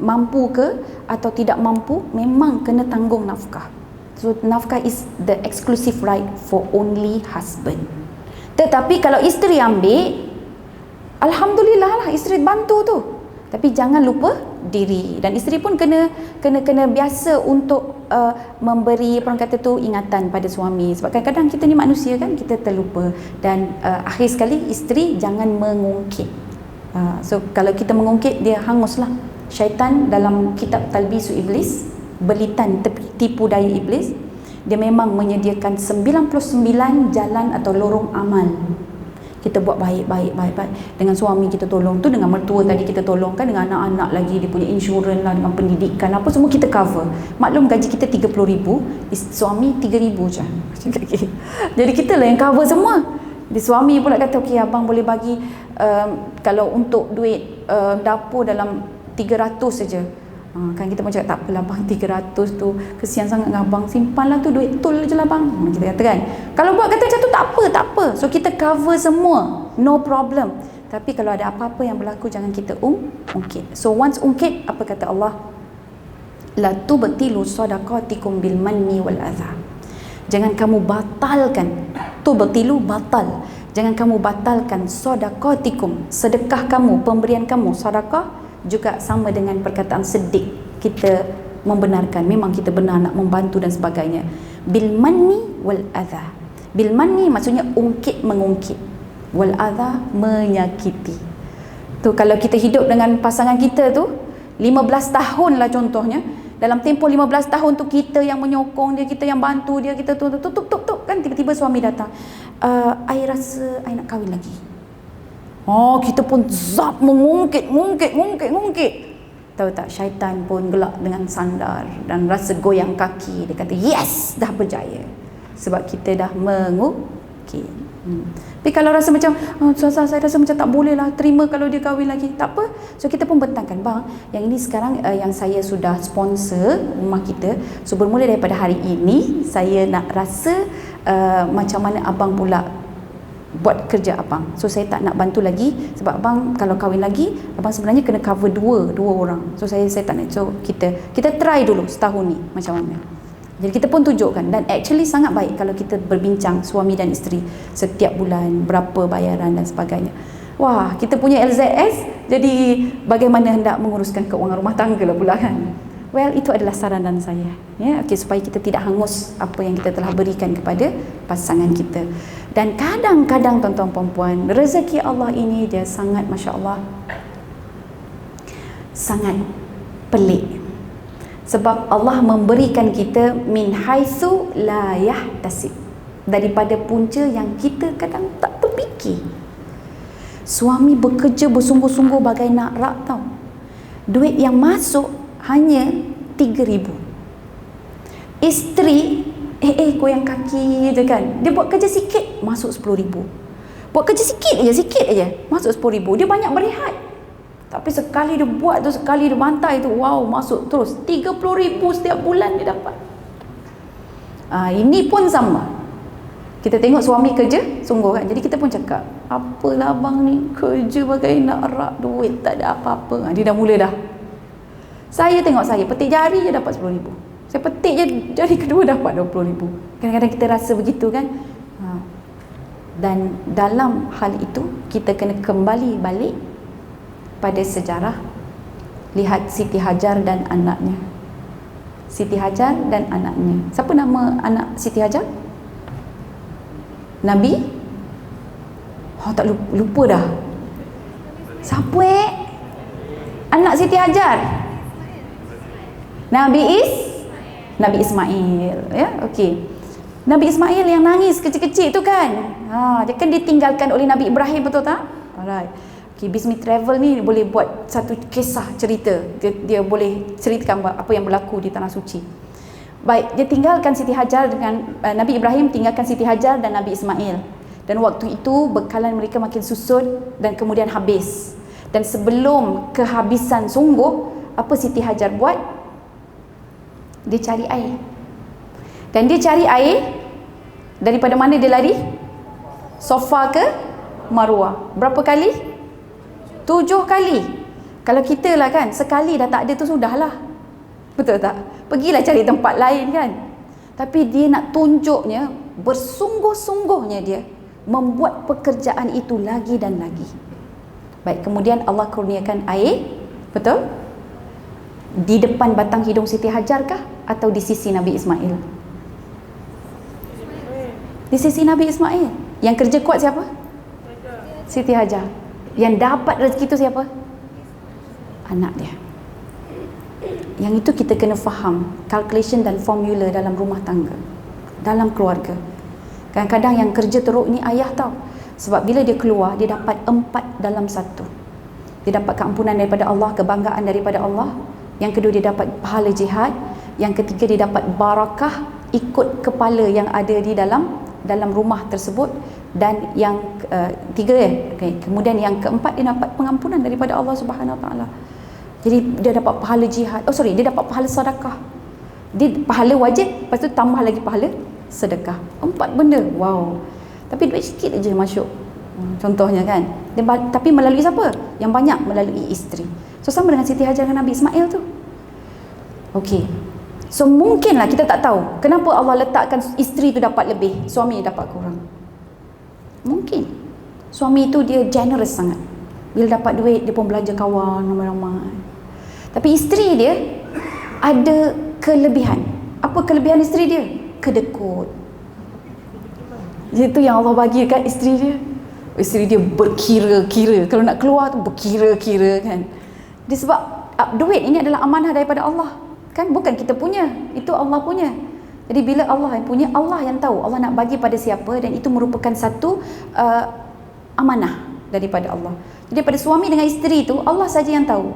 mampu ke atau tidak mampu, memang kena tanggung nafkah. So nafkah is the exclusive right for only husband. Tetapi kalau isteri ambil, alhamdulillah lah, isteri bantu tu. Tapi jangan lupa diri, dan isteri pun kena biasa untuk memberi orang kata tu ingatan pada suami, sebab kadang-kadang kita ni manusia kan, kita terlupa. Dan akhir sekali isteri jangan mengungkit. So kalau kita mengungkit, dia hanguslah. Syaitan dalam kitab Talbisu Iblis, belitan tipu daya iblis, dia memang menyediakan 99 jalan atau lorong amal. Kita buat baik dengan suami kita tolong tu, dengan mertua tadi kita tolong kan, dengan anak-anak lagi dia punya insurans lah, dengan pendidikan apa semua kita cover. Maklum gaji kita 30,000, suami 3,000 je. Jadi kita lah yang cover semua. Di suami pula kata okey abang boleh bagi kalau untuk duit dapur dalam 300 saja. Kan kita pun cakap tak apalah bang, 300 tu kesian sangat dengan abang, simpanlah tu duit tol je lah bang, kita kata kan. Kalau buat kata macam tu tak apa, so kita cover semua, no problem. Tapi kalau ada apa-apa yang berlaku, jangan kita ungkit. So once ungkit, apa kata Allah? La tubtilu sadaqatikum bil manni wal adha. Jangan kamu batalkan, tubtilu batal, jangan kamu batalkan sadaqatikum, sedekah kamu, pemberian kamu. Sedekah juga sama dengan perkataan sedik, kita membenarkan, memang kita benar nak membantu dan sebagainya. Bil manni wal adha. Bil manni maksudnya ungkit, mengungkit. Wal adha, menyakiti. Tu kalau kita hidup dengan pasangan kita tu 15 tahun lah contohnya, dalam tempoh 15 tahun tu kita yang menyokong dia, kita yang bantu dia, kita tutup kan, tiba-tiba suami datang, I rasa I nak kahwin lagi. Kita pun zap mengungkit. Tahu tak, syaitan pun gelak dengan sandar dan rasa goyang kaki. Dia kata yes, dah berjaya, sebab kita dah mengungkit. Tapi kalau rasa macam saya rasa macam tak boleh lah terima kalau dia kahwin lagi, tak apa. So kita pun bentangkan, bang, yang ini sekarang yang saya sudah sponsor rumah kita, so bermula daripada hari ini saya nak rasa macam mana abang pula buat kerja abang. So saya tak nak bantu lagi, sebab abang kalau kahwin lagi, abang sebenarnya kena cover dua orang. So saya tak nak. So kita try dulu setahun ni macam mana. Jadi kita pun tunjukkan, dan actually sangat baik kalau kita berbincang suami dan isteri setiap bulan berapa bayaran dan sebagainya. Wah, kita punya LZS, jadi bagaimana hendak menguruskan keuangan rumah tangga lah pula kan. Well, itu adalah saranan saya, ya, okay, supaya kita tidak hangus apa yang kita telah berikan kepada pasangan kita. Dan kadang-kadang tuan-tuan perempuan, rezeki Allah ini dia sangat, Masya Allah, sangat pelik. Sebab Allah memberikan kita min haitsu la yahtasib, daripada punca yang kita kadang tak terfikir. Suami bekerja bersungguh-sungguh bagai nak rak tau. Duit yang masuk hanya 3,000. Isteri goyang kaki je kan. Dia buat kerja sikit masuk 10,000. Buat kerja sikit aja masuk 10,000. Dia banyak berehat. Tapi sekali dia buat tu, sekali dia bantai tu, wow, masuk terus 30,000 setiap bulan dia dapat. Ini pun sama. Kita tengok suami kerja sungguh kan. Jadi kita pun cakap, apalah abang ni kerja bagai nak rak duit, tak ada apa-apa. Dia dah mula dah. Saya tengok saya petik jari je dapat 10,000. Saya petik je jari kedua dapat 20,000. Kadang-kadang kita rasa begitu kan. Dan dalam hal itu kita kena kembali balik pada sejarah. Lihat Siti Hajar dan anaknya. Siti Hajar dan anaknya. Siapa nama anak Siti Hajar? Nabi? Tak lupa dah. Siapa anak Siti Hajar? Nabi Ismail, ya, okey. Nabi Ismail yang nangis kecil-kecil tu kan. Dia kan ditinggalkan oleh Nabi Ibrahim, betul tak? Alright. Okay, Bismi Travel ni boleh buat satu kisah cerita. Dia boleh ceritakan apa yang berlaku di Tanah Suci. Baik, dia tinggalkan Siti Hajar dengan Nabi Ibrahim tinggalkan Siti Hajar dan Nabi Ismail. Dan waktu itu bekalan mereka makin susut dan kemudian habis. Dan sebelum kehabisan sungguh, apa Siti Hajar buat? Dia cari air. Dan dia cari air daripada mana dia lari? Safa ke Marwah. Berapa kali? 7 kali. Kalau kita lah kan, sekali dah tak ada tu sudahlah. Betul tak? Pergilah cari tempat lain kan. Tapi dia nak tunjuknya, bersungguh-sungguhnya dia membuat pekerjaan itu lagi dan lagi. Baik, kemudian Allah kurniakan air, betul? Di depan batang hidung Siti Hajar kah? Atau di sisi Nabi Ismail? Di sisi Nabi Ismail. Yang kerja kuat siapa? Siti Hajar. Yang dapat rezeki itu siapa? Anak dia. Yang itu kita kena faham calculation dan formula dalam rumah tangga, dalam keluarga. Kadang-kadang yang kerja teruk ni ayah tau. Sebab bila dia keluar, dia dapat 4 dalam 1. Dia dapat keampunan daripada Allah, kebanggaan daripada Allah. Yang kedua, dia dapat pahala jihad. Yang ketiga, dia dapat barakah ikut kepala yang ada di dalam rumah tersebut. Dan yang tiga okay. Kemudian yang keempat, dia dapat pengampunan daripada Allah Subhanahu Wa Taala. Jadi dia dapat pahala jihad. Dia dapat pahala sedekah. Dia pahala wajib, lepas tu tambah lagi pahala sedekah. 4 benda. Wow. Tapi duit sikit aja masuk. Contohnya kan. Tapi melalui siapa? Yang banyak melalui isteri. So sama dengan Siti Hajar dengan Nabi Ismail tu. Okey. So mungkinlah kita tak tahu kenapa Allah letakkan isteri tu dapat lebih, suami dapat kurang. Mungkin suami tu dia generous sangat. Bila dapat duit dia pun belanja kawan ramai-ramai. Tapi isteri dia ada kelebihan. Apa kelebihan isteri dia? Kedekut. Itu yang Allah bagi kat isteri dia. Isteri dia berkira-kira. Kalau nak keluar tu berkira-kira kan. Dia sebab duit ini adalah amanah daripada Allah. Kan bukan kita punya, itu Allah punya. Jadi bila Allah yang punya, Allah yang tahu Allah nak bagi pada siapa, dan itu merupakan satu amanah daripada Allah. Jadi pada suami dengan isteri itu Allah saja yang tahu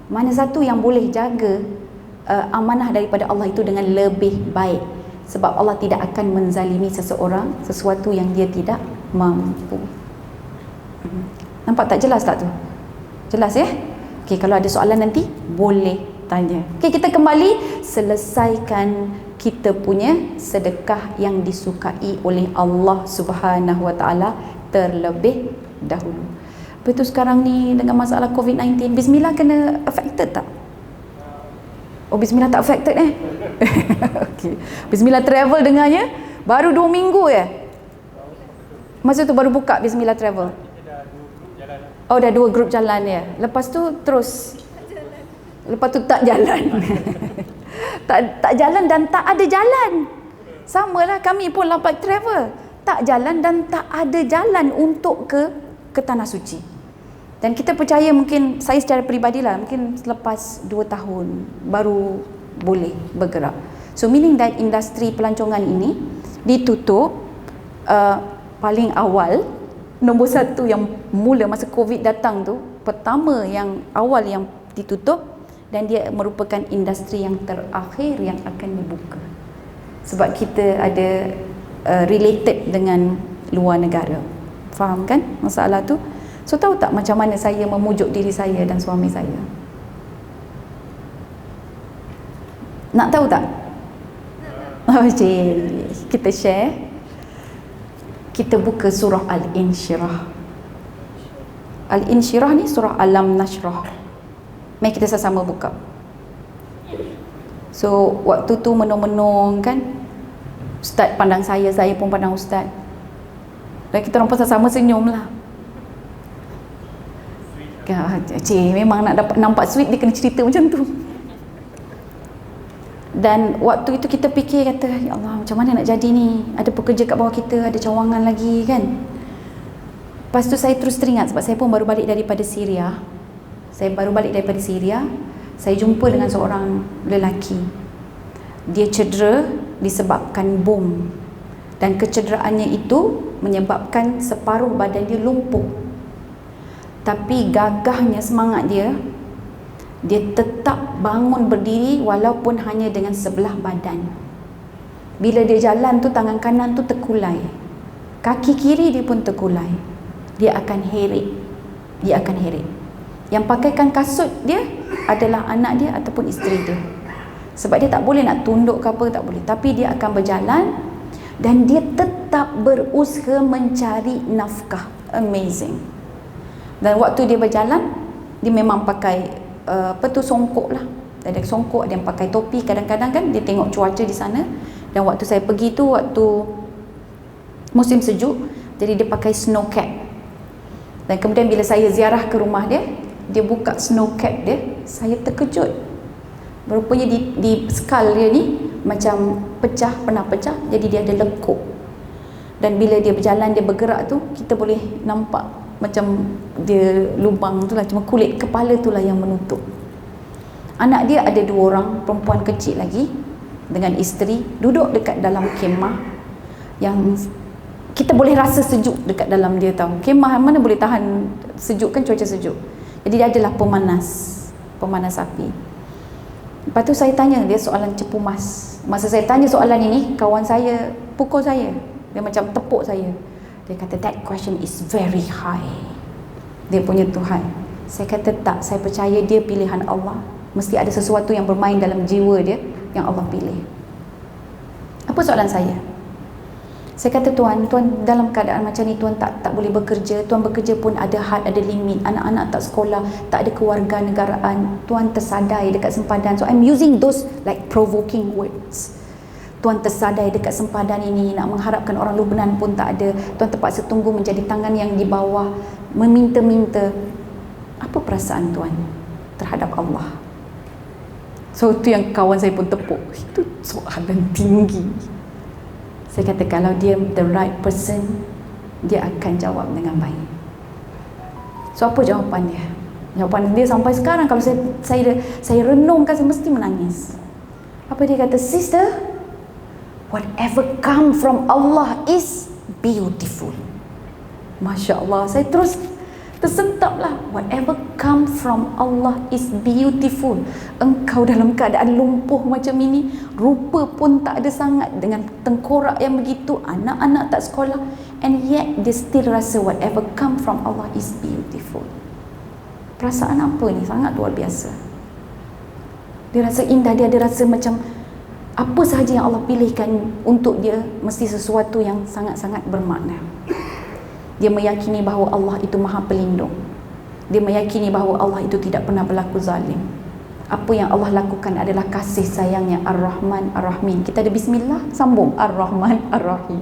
mana satu yang boleh jaga amanah daripada Allah itu dengan lebih baik. Sebab Allah tidak akan menzalimi seseorang sesuatu yang dia tidak mampu. Nampak tak jelas tak tu? Jelas ya? Okey, kalau ada soalan nanti boleh tanya. Okey, kita kembali selesaikan kita punya sedekah yang disukai oleh Allah Subhanahu Wa Taala terlebih dahulu. Betul sekarang ni dengan masalah COVID-19, Bismillah kena affected tak? Oh, Bismillah tak affected okay. Bismillah Travel dengarnya baru 2 minggu ya. Masa tu baru buka Bismillah Travel. Oh, dah 2 grup jalan ya. Lepas tu terus lepas tu tak jalan. tak jalan dan tak ada jalan. Samalah kami pun Lampak Travel. Tak jalan dan tak ada jalan untuk ke Tanah Suci. Dan kita percaya, mungkin saya secara peribadilah, mungkin selepas 2 tahun baru boleh bergerak. So meaning that industri pelancongan ini ditutup paling awal, nombor 1 yang mula masa COVID datang tu, pertama yang awal yang ditutup, dan dia merupakan industri yang terakhir yang akan dibuka. Sebab kita ada related dengan luar negara. Faham kan masalah tu? So tahu tak macam mana saya memujuk diri saya dan suami saya? Nak tahu tak? Kita share. Kita buka surah Al-Insyirah. Al-Insyirah ni surah Alam Nashrah. Mari kita sama-sama buka. So waktu tu menung-menung kan, Ustaz pandang saya pun pandang Ustaz. Dan kita orang pun sama senyum lah. Memang nak dapat nampak sweet, dia kena cerita macam tu. Dan waktu itu kita fikir, kata, ya Allah, macam mana nak jadi ni? Ada pekerja kat bawah kita, ada cawangan lagi kan. Lepas tu saya terus teringat, sebab saya pun baru balik daripada Syria. Saya jumpa dengan seorang lelaki. Dia cedera disebabkan bom Dan kecederaannya itu menyebabkan separuh badan dia lumpuh. Tapi gagahnya semangat dia, dia tetap bangun berdiri walaupun hanya dengan sebelah badan. Bila dia jalan tu, tangan kanan tu terkulai, kaki kiri dia pun terkulai. Dia akan heret. Dia akan heret. Yang pakaikan kasut dia adalah anak dia ataupun isteri dia. Sebab dia tak boleh nak tunduk ke apa, tak boleh. Tapi dia akan berjalan dan dia tetap berusaha mencari nafkah. Amazing. Dan waktu dia berjalan, dia memang pakai songkok lah. Ada songkok, ada yang pakai topi. Kadang-kadang kan dia tengok cuaca di sana. Dan waktu saya pergi tu waktu musim sejuk, jadi dia pakai snow cap. Dan kemudian bila saya ziarah ke rumah dia, dia buka snow cap dia, saya terkejut. Rupanya di skull dia ni macam pecah, pernah pecah, jadi dia ada lekuk. Dan bila dia berjalan, dia bergerak tu, kita boleh nampak macam dia lubang tu lah, cuma kulit kepala tu lah yang menutup. Anak dia ada 2 orang, perempuan kecil lagi dengan isteri, duduk dekat dalam kemah yang kita boleh rasa sejuk dekat dalam dia tahu. Kemah mana boleh tahan sejuk kan, cuaca sejuk. Jadi dia adalah pemanas api. Lepas tu saya tanya dia soalan cepu mas. Masa saya tanya soalan ini, kawan saya pukul saya. Dia macam tepuk saya. Dia kata, that question is very high. Dia punya Tuhan. Saya kata tak, saya percaya dia pilihan Allah. Mesti ada sesuatu yang bermain dalam jiwa dia yang Allah pilih. Apa soalan saya? Saya kata, Tuan dalam keadaan macam ni Tuan tak boleh bekerja. Tuan bekerja pun ada had, ada limit. Anak-anak tak sekolah, tak ada keluarga negaraan. Tuan tersadai dekat sempadan. So I'm using those like provoking words. Tuan tersadai dekat sempadan ini, nak mengharapkan orang Lubnan pun tak ada. Tuan terpaksa tunggu menjadi tangan yang di bawah, meminta-minta. Apa perasaan Tuan terhadap Allah? So itu yang kawan saya pun tepuk. Itu soalan tinggi. Saya kata kalau dia the right person, dia akan jawab dengan baik. So apa jawapan dia? Jawapan dia sampai sekarang kalau saya renungkan, saya mesti menangis. Apa dia kata? Sister, whatever come from Allah is beautiful. Masya Allah, saya terus tersentak lah. Whatever come from Allah is beautiful. Engkau dalam keadaan lumpuh macam ini, rupa pun tak ada sangat, dengan tengkorak yang begitu, anak-anak tak sekolah, and yet dia still rasa whatever come from Allah is beautiful. Perasaan apa ni? Sangat luar biasa. Dia rasa indah, dia ada rasa macam apa sahaja yang Allah pilihkan untuk dia mesti sesuatu yang sangat-sangat bermakna. Dia meyakini bahawa Allah itu Maha Pelindung. Dia meyakini bahawa Allah itu tidak pernah berlaku zalim. Apa yang Allah lakukan adalah kasih sayangnya Ar-Rahman Ar-Rahim. Kita ada bismillah, sambung Ar-Rahman Ar-Rahim.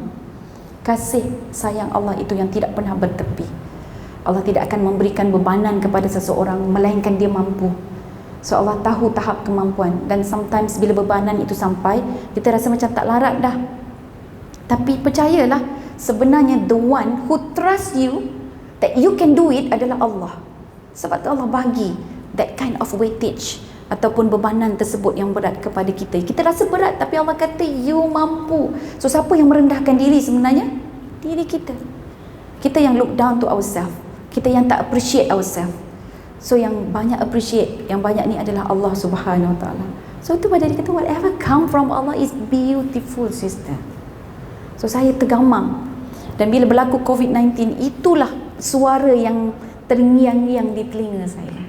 Kasih sayang Allah itu yang tidak pernah bertepi. Allah tidak akan memberikan bebanan kepada seseorang melainkan dia mampu. So Allah tahu tahap kemampuan, dan sometimes bila bebanan itu sampai, kita rasa macam tak larat dah. Tapi percayalah, sebenarnya the one who trust you that you can do it adalah Allah. Sebab tu Allah bagi that kind of weightage ataupun bebanan tersebut yang berat kepada kita. Kita rasa berat, tapi Allah kata you mampu. So siapa yang merendahkan diri sebenarnya? Diri kita. Kita yang look down to ourselves. Kita yang tak appreciate ourselves. So yang banyak appreciate, yang banyak ni adalah Allah Subhanahu Wa Taala. So itu pada dia kata whatever come from Allah is beautiful, sister. So saya tergamam. Dan bila berlaku COVID-19, itulah suara yang terngiang-ngiang di telinga saya.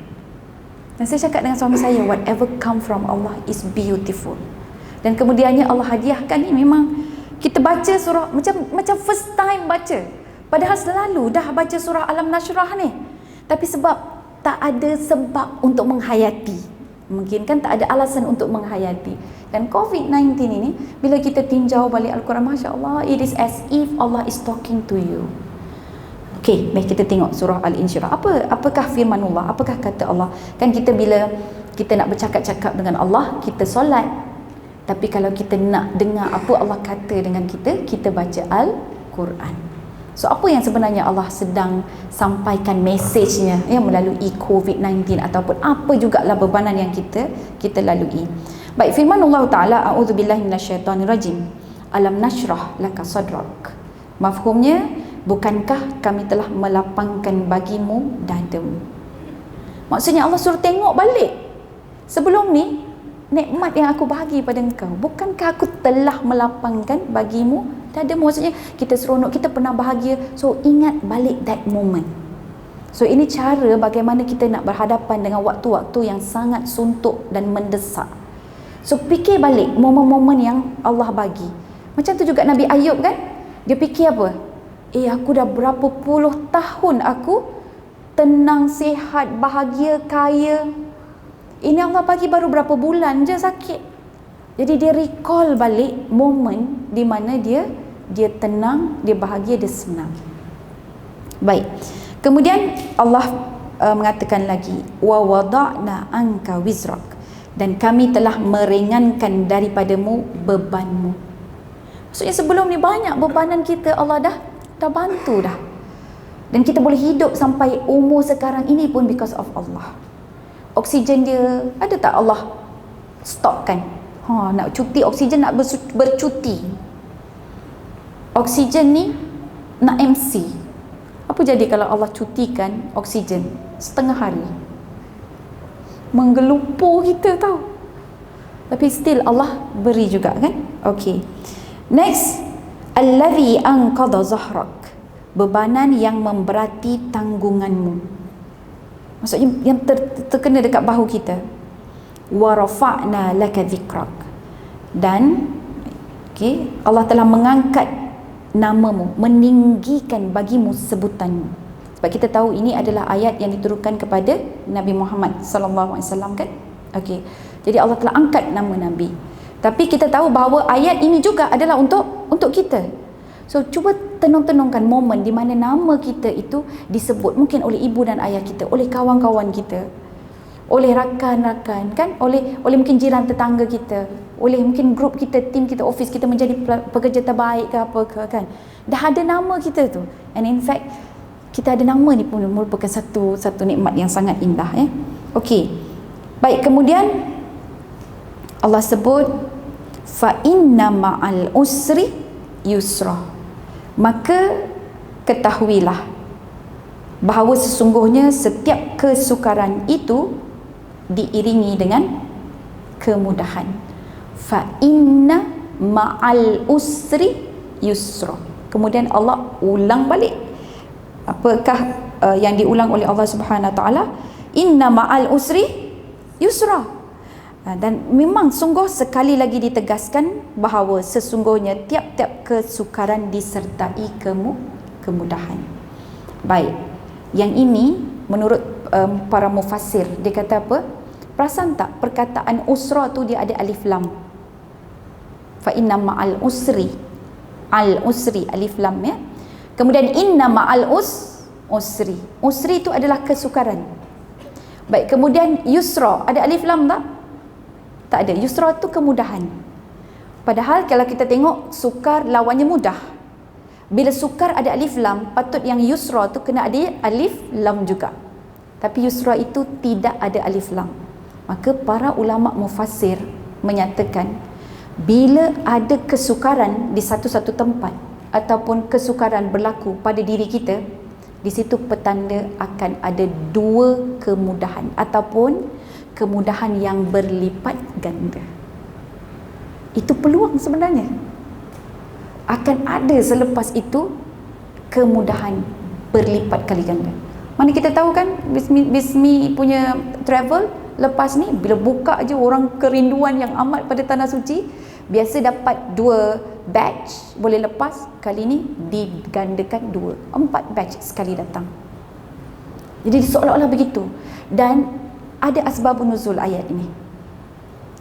Dan saya cakap dengan suami saya, whatever come from Allah is beautiful. Dan kemudiannya Allah hadiahkan ni, memang kita baca surah macam first time baca. Padahal selalu dah baca surah Alam Nashrah ni. Tapi sebab tak ada sebab untuk menghayati. Mungkin kan tak ada alasan untuk menghayati. Dan COVID-19 ini, bila kita tinjau balik Al-Quran, Masya Allah, it is as if Allah is talking to you. Okey, baik, kita tengok surah Al-Insyirah. Apakah firman Allah? Apakah kata Allah? Kan kita bila kita nak bercakap-cakap dengan Allah, kita solat. Tapi kalau kita nak dengar apa Allah kata dengan kita, kita baca Al-Quran. So apa yang sebenarnya Allah sedang sampaikan mesejnya melalui COVID-19 ataupun apa jugalah bebanan yang kita lalui. Baik, firman Allah Ta'ala, a'udzubillahi minasyaitanirrajim. Alam nashrah laka sadrak. Mafhumnya, bukankah kami telah melapangkan bagimu dadamu. Maksudnya Allah suruh tengok balik. Sebelum ni, nikmat yang aku bahagi pada engkau, bukankah aku telah melapangkan bagimu dadamu. Maksudnya kita seronok, kita pernah bahagia. So ingat balik that moment. So ini cara bagaimana kita nak berhadapan dengan waktu-waktu yang sangat suntuk dan mendesak. So fikir balik momen-momen yang Allah bagi. Macam tu juga Nabi Ayub kan, dia fikir apa? Aku dah berapa puluh tahun aku tenang, sihat, bahagia, kaya. Ini Allah bagi baru berapa bulan je sakit. Jadi dia recall balik momen di mana dia tenang, dia bahagia, dia senang. Baik. Kemudian Allah mengatakan lagi, wa wada'na anka wizrak, dan kami telah meringankan daripadamu bebanmu. Maksudnya sebelum ni banyak bebanan kita Allah dah bantu dah. Dan kita boleh hidup sampai umur sekarang ini pun because of Allah. Oksigen dia ada tak Allah stopkan? Nak cuti oksigen, nak bercuti. Oksigen ni nak MC. Apa jadi kalau Allah cutikan oksigen setengah hari? Menggelupur kita tahu. Tapi still Allah beri juga kan? Okey. Next, allazi anqadha zahrak, bebanan yang memberati tanggunganmu. Maksudnya yang terkena dekat bahu kita. Wa rafa'na laka dhikrak, dan Allah telah mengangkat namamu, meninggikan bagimu sebutanmu. Sebab kita tahu ini adalah ayat yang diturunkan kepada Nabi Muhammad sallallahu alaihi wasallam kan. Okey. Jadi Allah telah angkat nama Nabi. Tapi kita tahu bahawa ayat ini juga adalah untuk kita. So cuba tenung-tenungkan momen di mana nama kita itu disebut mungkin oleh ibu dan ayah kita, oleh kawan-kawan kita, oleh rakan-rakan kan, oleh mungkin jiran tetangga kita, oleh mungkin grup kita, tim kita, office kita menjadi pekerja terbaik ke apa ke kan. Dah ada nama kita tu. And in fact kita ada nama ni pun merupakan satu nikmat yang sangat indah ya. Okey. Baik, kemudian Allah sebut fa inna ma'al usri yusra. Maka ketahuilah bahawa sesungguhnya setiap kesukaran itu diiringi dengan kemudahan. Fa inna ma'al usri yusra. Kemudian Allah ulang balik. Apakah yang diulang oleh Allah Subhanahu Wa Taala? Inna ma'al usri yusra. Dan memang sungguh sekali lagi ditegaskan bahawa sesungguhnya tiap-tiap kesukaran disertai kemudahan. Baik, yang ini menurut para mufassir, dia kata apa? Perasan tak perkataan usra tu dia ada alif lam. Fa inna ma'al usri, al usri alif lam ya. Kemudian inna ma'al usri. Usri itu adalah kesukaran. Baik, kemudian yusra ada alif lam tak? Tak ada. Yusra tu kemudahan. Padahal kalau kita tengok sukar lawannya mudah. Bila sukar ada alif lam, patut yang yusra tu kena ada alif lam juga. Tapi yusra itu tidak ada alif lam. Maka para ulama mufassir menyatakan bila ada kesukaran di satu-satu tempat ataupun kesukaran berlaku pada diri kita, di situ petanda akan ada dua kemudahan ataupun kemudahan yang berlipat ganda. Itu peluang sebenarnya. Akan ada selepas itu kemudahan berlipat kali ganda. Mana kita tahu kan Bismi punya travel lepas ni bila buka je orang kerinduan yang amat pada tanah suci, biasa dapat 2 batch boleh lepas, kali ni digandakan 4 batch sekali datang. Jadi seolah-olah begitu. Dan ada asbabun nuzul ayat ini.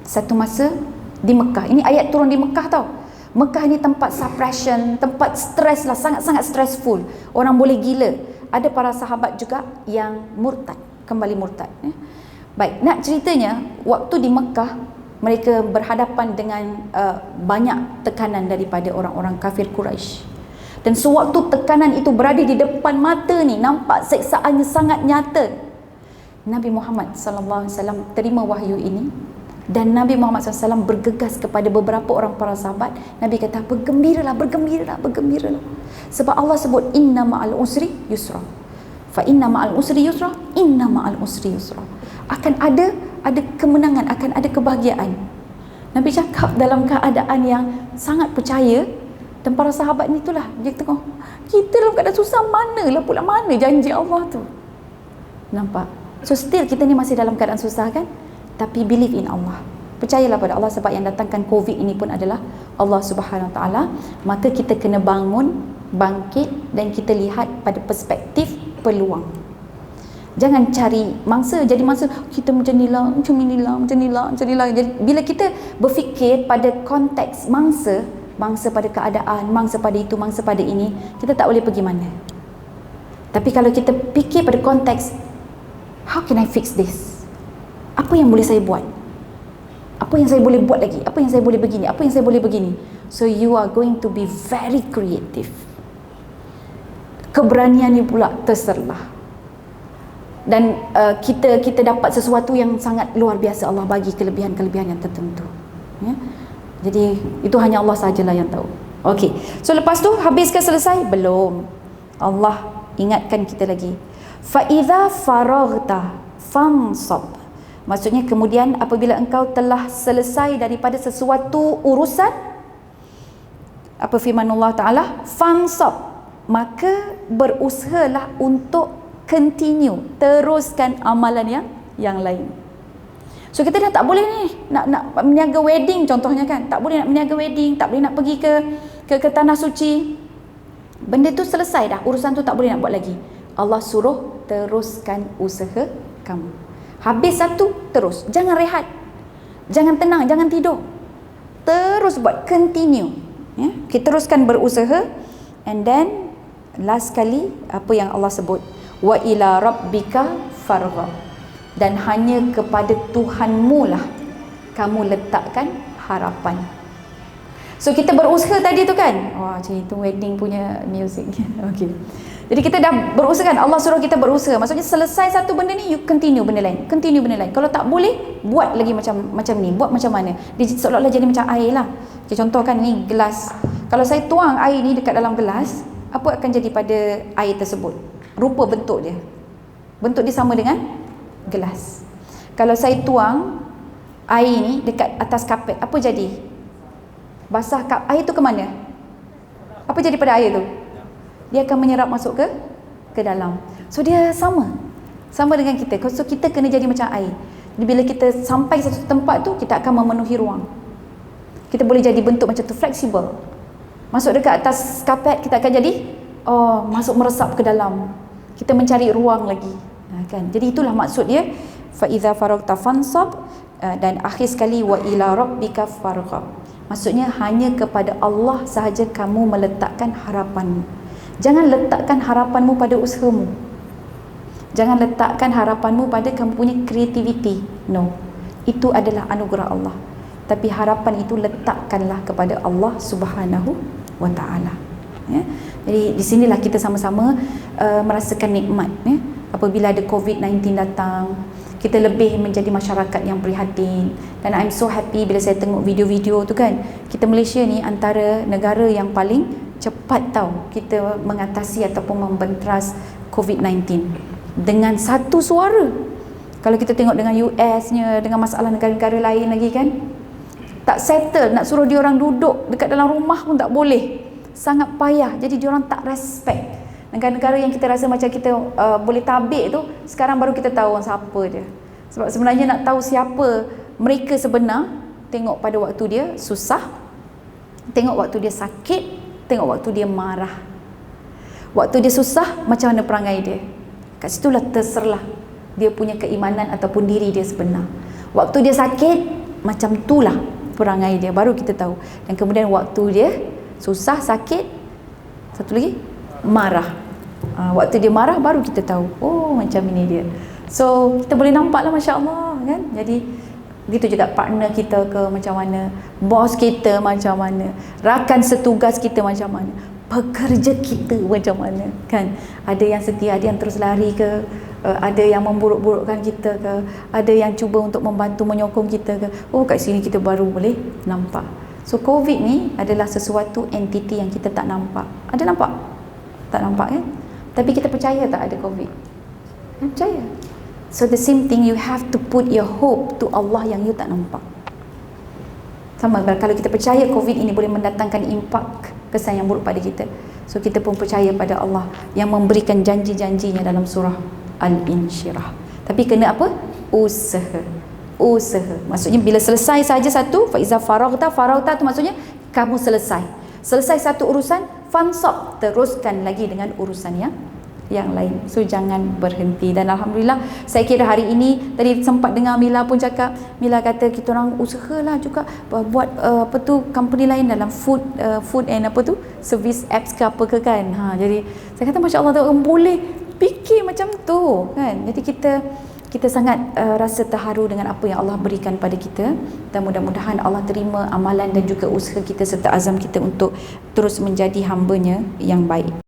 Satu masa di Mekah, ini ayat turun di Mekah tau. Mekah ni tempat suppression, tempat stres lah, sangat-sangat stressful. Orang boleh gila. Ada para sahabat juga yang murtad, kembali murtad ya. Baik, nak ceritanya waktu di Mekah mereka berhadapan dengan banyak tekanan daripada orang-orang kafir Quraisy. Dan sewaktu tekanan itu berada di depan mata ni, nampak seksaannya sangat nyata, Nabi Muhammad sallallahu alaihi wasallam terima wahyu ini. Dan Nabi Muhammad SAW bergegas kepada beberapa orang para sahabat. Nabi kata, bergembiralah, bergembiralah, bergembiralah. Sebab Allah sebut, inna ma'al usri yusra. Fa inna ma'al usri yusra, inna ma'al usri yusra. Akan ada kemenangan, akan ada kebahagiaan. Nabi cakap dalam keadaan yang sangat percaya. Dan para sahabat ni itulah, dia tengok, kita dalam keadaan susah, mana janji Allah tu. Nampak? So still kita ni masih dalam keadaan susah kan? Tapi believe in Allah, percayalah pada Allah, sebab yang datangkan COVID ini pun adalah Allah Subhanahu Wa Taala. Maka kita kena bangun, bangkit, dan kita lihat pada perspektif peluang. Jangan cari mangsa, jadi mangsa kita macam inilah. Jadi bila kita berfikir pada konteks mangsa pada keadaan, mangsa pada itu, mangsa pada ini, kita tak boleh pergi mana. Tapi kalau kita fikir pada konteks, how can I fix this? Apa yang boleh saya buat? Apa yang saya boleh buat lagi? Apa yang saya boleh begini? Apa yang saya boleh begini? So you are going to be very creative. Keberanian ni pula terserlah. Dan kita dapat sesuatu yang sangat luar biasa. Allah bagi kelebihan-kelebihan yang tertentu. Ya? Jadi itu hanya Allah sajalah yang tahu. Okey. So lepas tu habis ke selesai? Belum. Allah ingatkan kita lagi. Fa idza faraghta fansab. Maksudnya kemudian apabila engkau telah selesai daripada sesuatu urusan, apa firman Allah Ta'ala? Fansab, maka berusahalah untuk continue, teruskan amalan yang lain. So kita dah tak boleh ni nak meniaga wedding contohnya kan, tak boleh nak meniaga wedding, tak boleh nak pergi ke tanah suci. Benda tu selesai dah, urusan tu tak boleh nak buat lagi. Allah suruh teruskan usaha kamu. Habis satu, terus. Jangan rehat. Jangan tenang, jangan tidur. Terus buat, continue. Ya? Kita teruskan berusaha. And then, last kali, apa yang Allah sebut? Wa ila rabbika farghab. Dan hanya kepada Tuhanmu lah kamu letakkan harapan. So, kita berusaha tadi tu kan? Wah, macam itu wedding punya music. Okay. Jadi kita dah berusaha kan, Allah suruh kita berusaha. Maksudnya selesai satu benda ni, you continue benda lain, continue benda lain. Kalau tak boleh, buat lagi macam ni, buat macam mana. Dia seolah-olah jadi macam air lah. Okay, contoh kan ni gelas. Kalau saya tuang air ni dekat dalam gelas, apa akan jadi pada air tersebut? Rupa bentuk dia. Bentuk dia sama dengan gelas. Kalau saya tuang air ni dekat atas kapet, apa jadi? Basah air tu ke mana? Apa jadi pada air tu? Dia akan menyerap masuk ke dalam. So dia sama dengan kita. So kita kena jadi macam air. Bila kita sampai satu tempat tu, kita akan memenuhi ruang. Kita boleh jadi bentuk macam tu, fleksibel. Masuk dekat atas kapet, kita akan jadi masuk meresap ke dalam. Kita mencari ruang lagi. Kan? Jadi itulah maksud dia, fa iza faragta fansab, dan akhir sekali wa ila rabbika farghab. Maksudnya hanya kepada Allah sahaja kamu meletakkan harapanmu. Jangan letakkan harapanmu pada usahamu. Jangan letakkan harapanmu pada kamu punya kreativiti. No. Itu adalah anugerah Allah. Tapi harapan itu letakkanlah kepada Allah Subhanahu Wa Taala. Ya. Jadi di sinilah kita sama-sama merasakan nikmat, ya. Apabila ada COVID-19 datang, kita lebih menjadi masyarakat yang prihatin. Dan I'm so happy bila saya tengok video-video tu kan. Kita Malaysia ni antara negara yang paling cepat tahu kita mengatasi ataupun membenteras COVID-19 dengan satu suara. Kalau kita tengok dengan US-nya, dengan masalah negara-negara lain lagi kan, tak settle, nak suruh dia orang duduk dekat dalam rumah pun tak boleh. Sangat payah. Jadi dia orang tak respect. Negara-negara yang kita rasa macam kita boleh tabik tu, sekarang baru kita tahu siapa dia. Sebab sebenarnya nak tahu siapa mereka sebenar, tengok pada waktu dia susah, tengok waktu dia sakit, tengok waktu dia marah. Waktu dia susah, macam mana perangai dia. Kat situlah terserlah dia punya keimanan ataupun diri dia sebenar. Waktu dia sakit, macam itulah perangai dia, baru kita tahu. Dan kemudian waktu dia susah, sakit, satu lagi, marah. Waktu dia marah, baru kita tahu, oh macam ini dia. So kita boleh nampak lah, Masya Allah kan. Jadi begitu juga partner kita ke macam mana, bos kita macam mana, rakan setugas kita macam mana, pekerja kita macam mana kan. Ada yang setia, ada yang terus lari ke ada yang memburuk-burukkan kita ke, ada yang cuba untuk membantu menyokong kita ke. Oh, kat sini kita baru boleh nampak. So COVID ni adalah sesuatu entiti yang kita tak nampak. Ada nampak? Tak nampak kan? Tapi kita percaya tak ada COVID? Percaya. So the same thing, you have to put your hope to Allah yang you tak nampak. Sama kalau kita percaya COVID ini boleh mendatangkan impak kesan yang buruk pada kita, so kita pun percaya pada Allah yang memberikan janji-janjinya dalam surah Al-Insyirah. Tapi kena apa? Usaha. Maksudnya bila selesai saja satu, fa iza faraghta tu maksudnya kamu selesai satu urusan, fansab, teruskan lagi dengan urusan yang lain. So jangan berhenti. Dan alhamdulillah saya kira hari ini, tadi sempat dengar Mila pun cakap, Mila kata kita orang usahalah juga buat company lain dalam food and service apps ke apa ke kan. Jadi saya kata masya-Allah, orang boleh fikir macam tu kan. Jadi kita sangat rasa terharu dengan apa yang Allah berikan pada kita, dan mudah-mudahan Allah terima amalan dan juga usaha kita serta azam kita untuk terus menjadi hamba-Nya yang baik.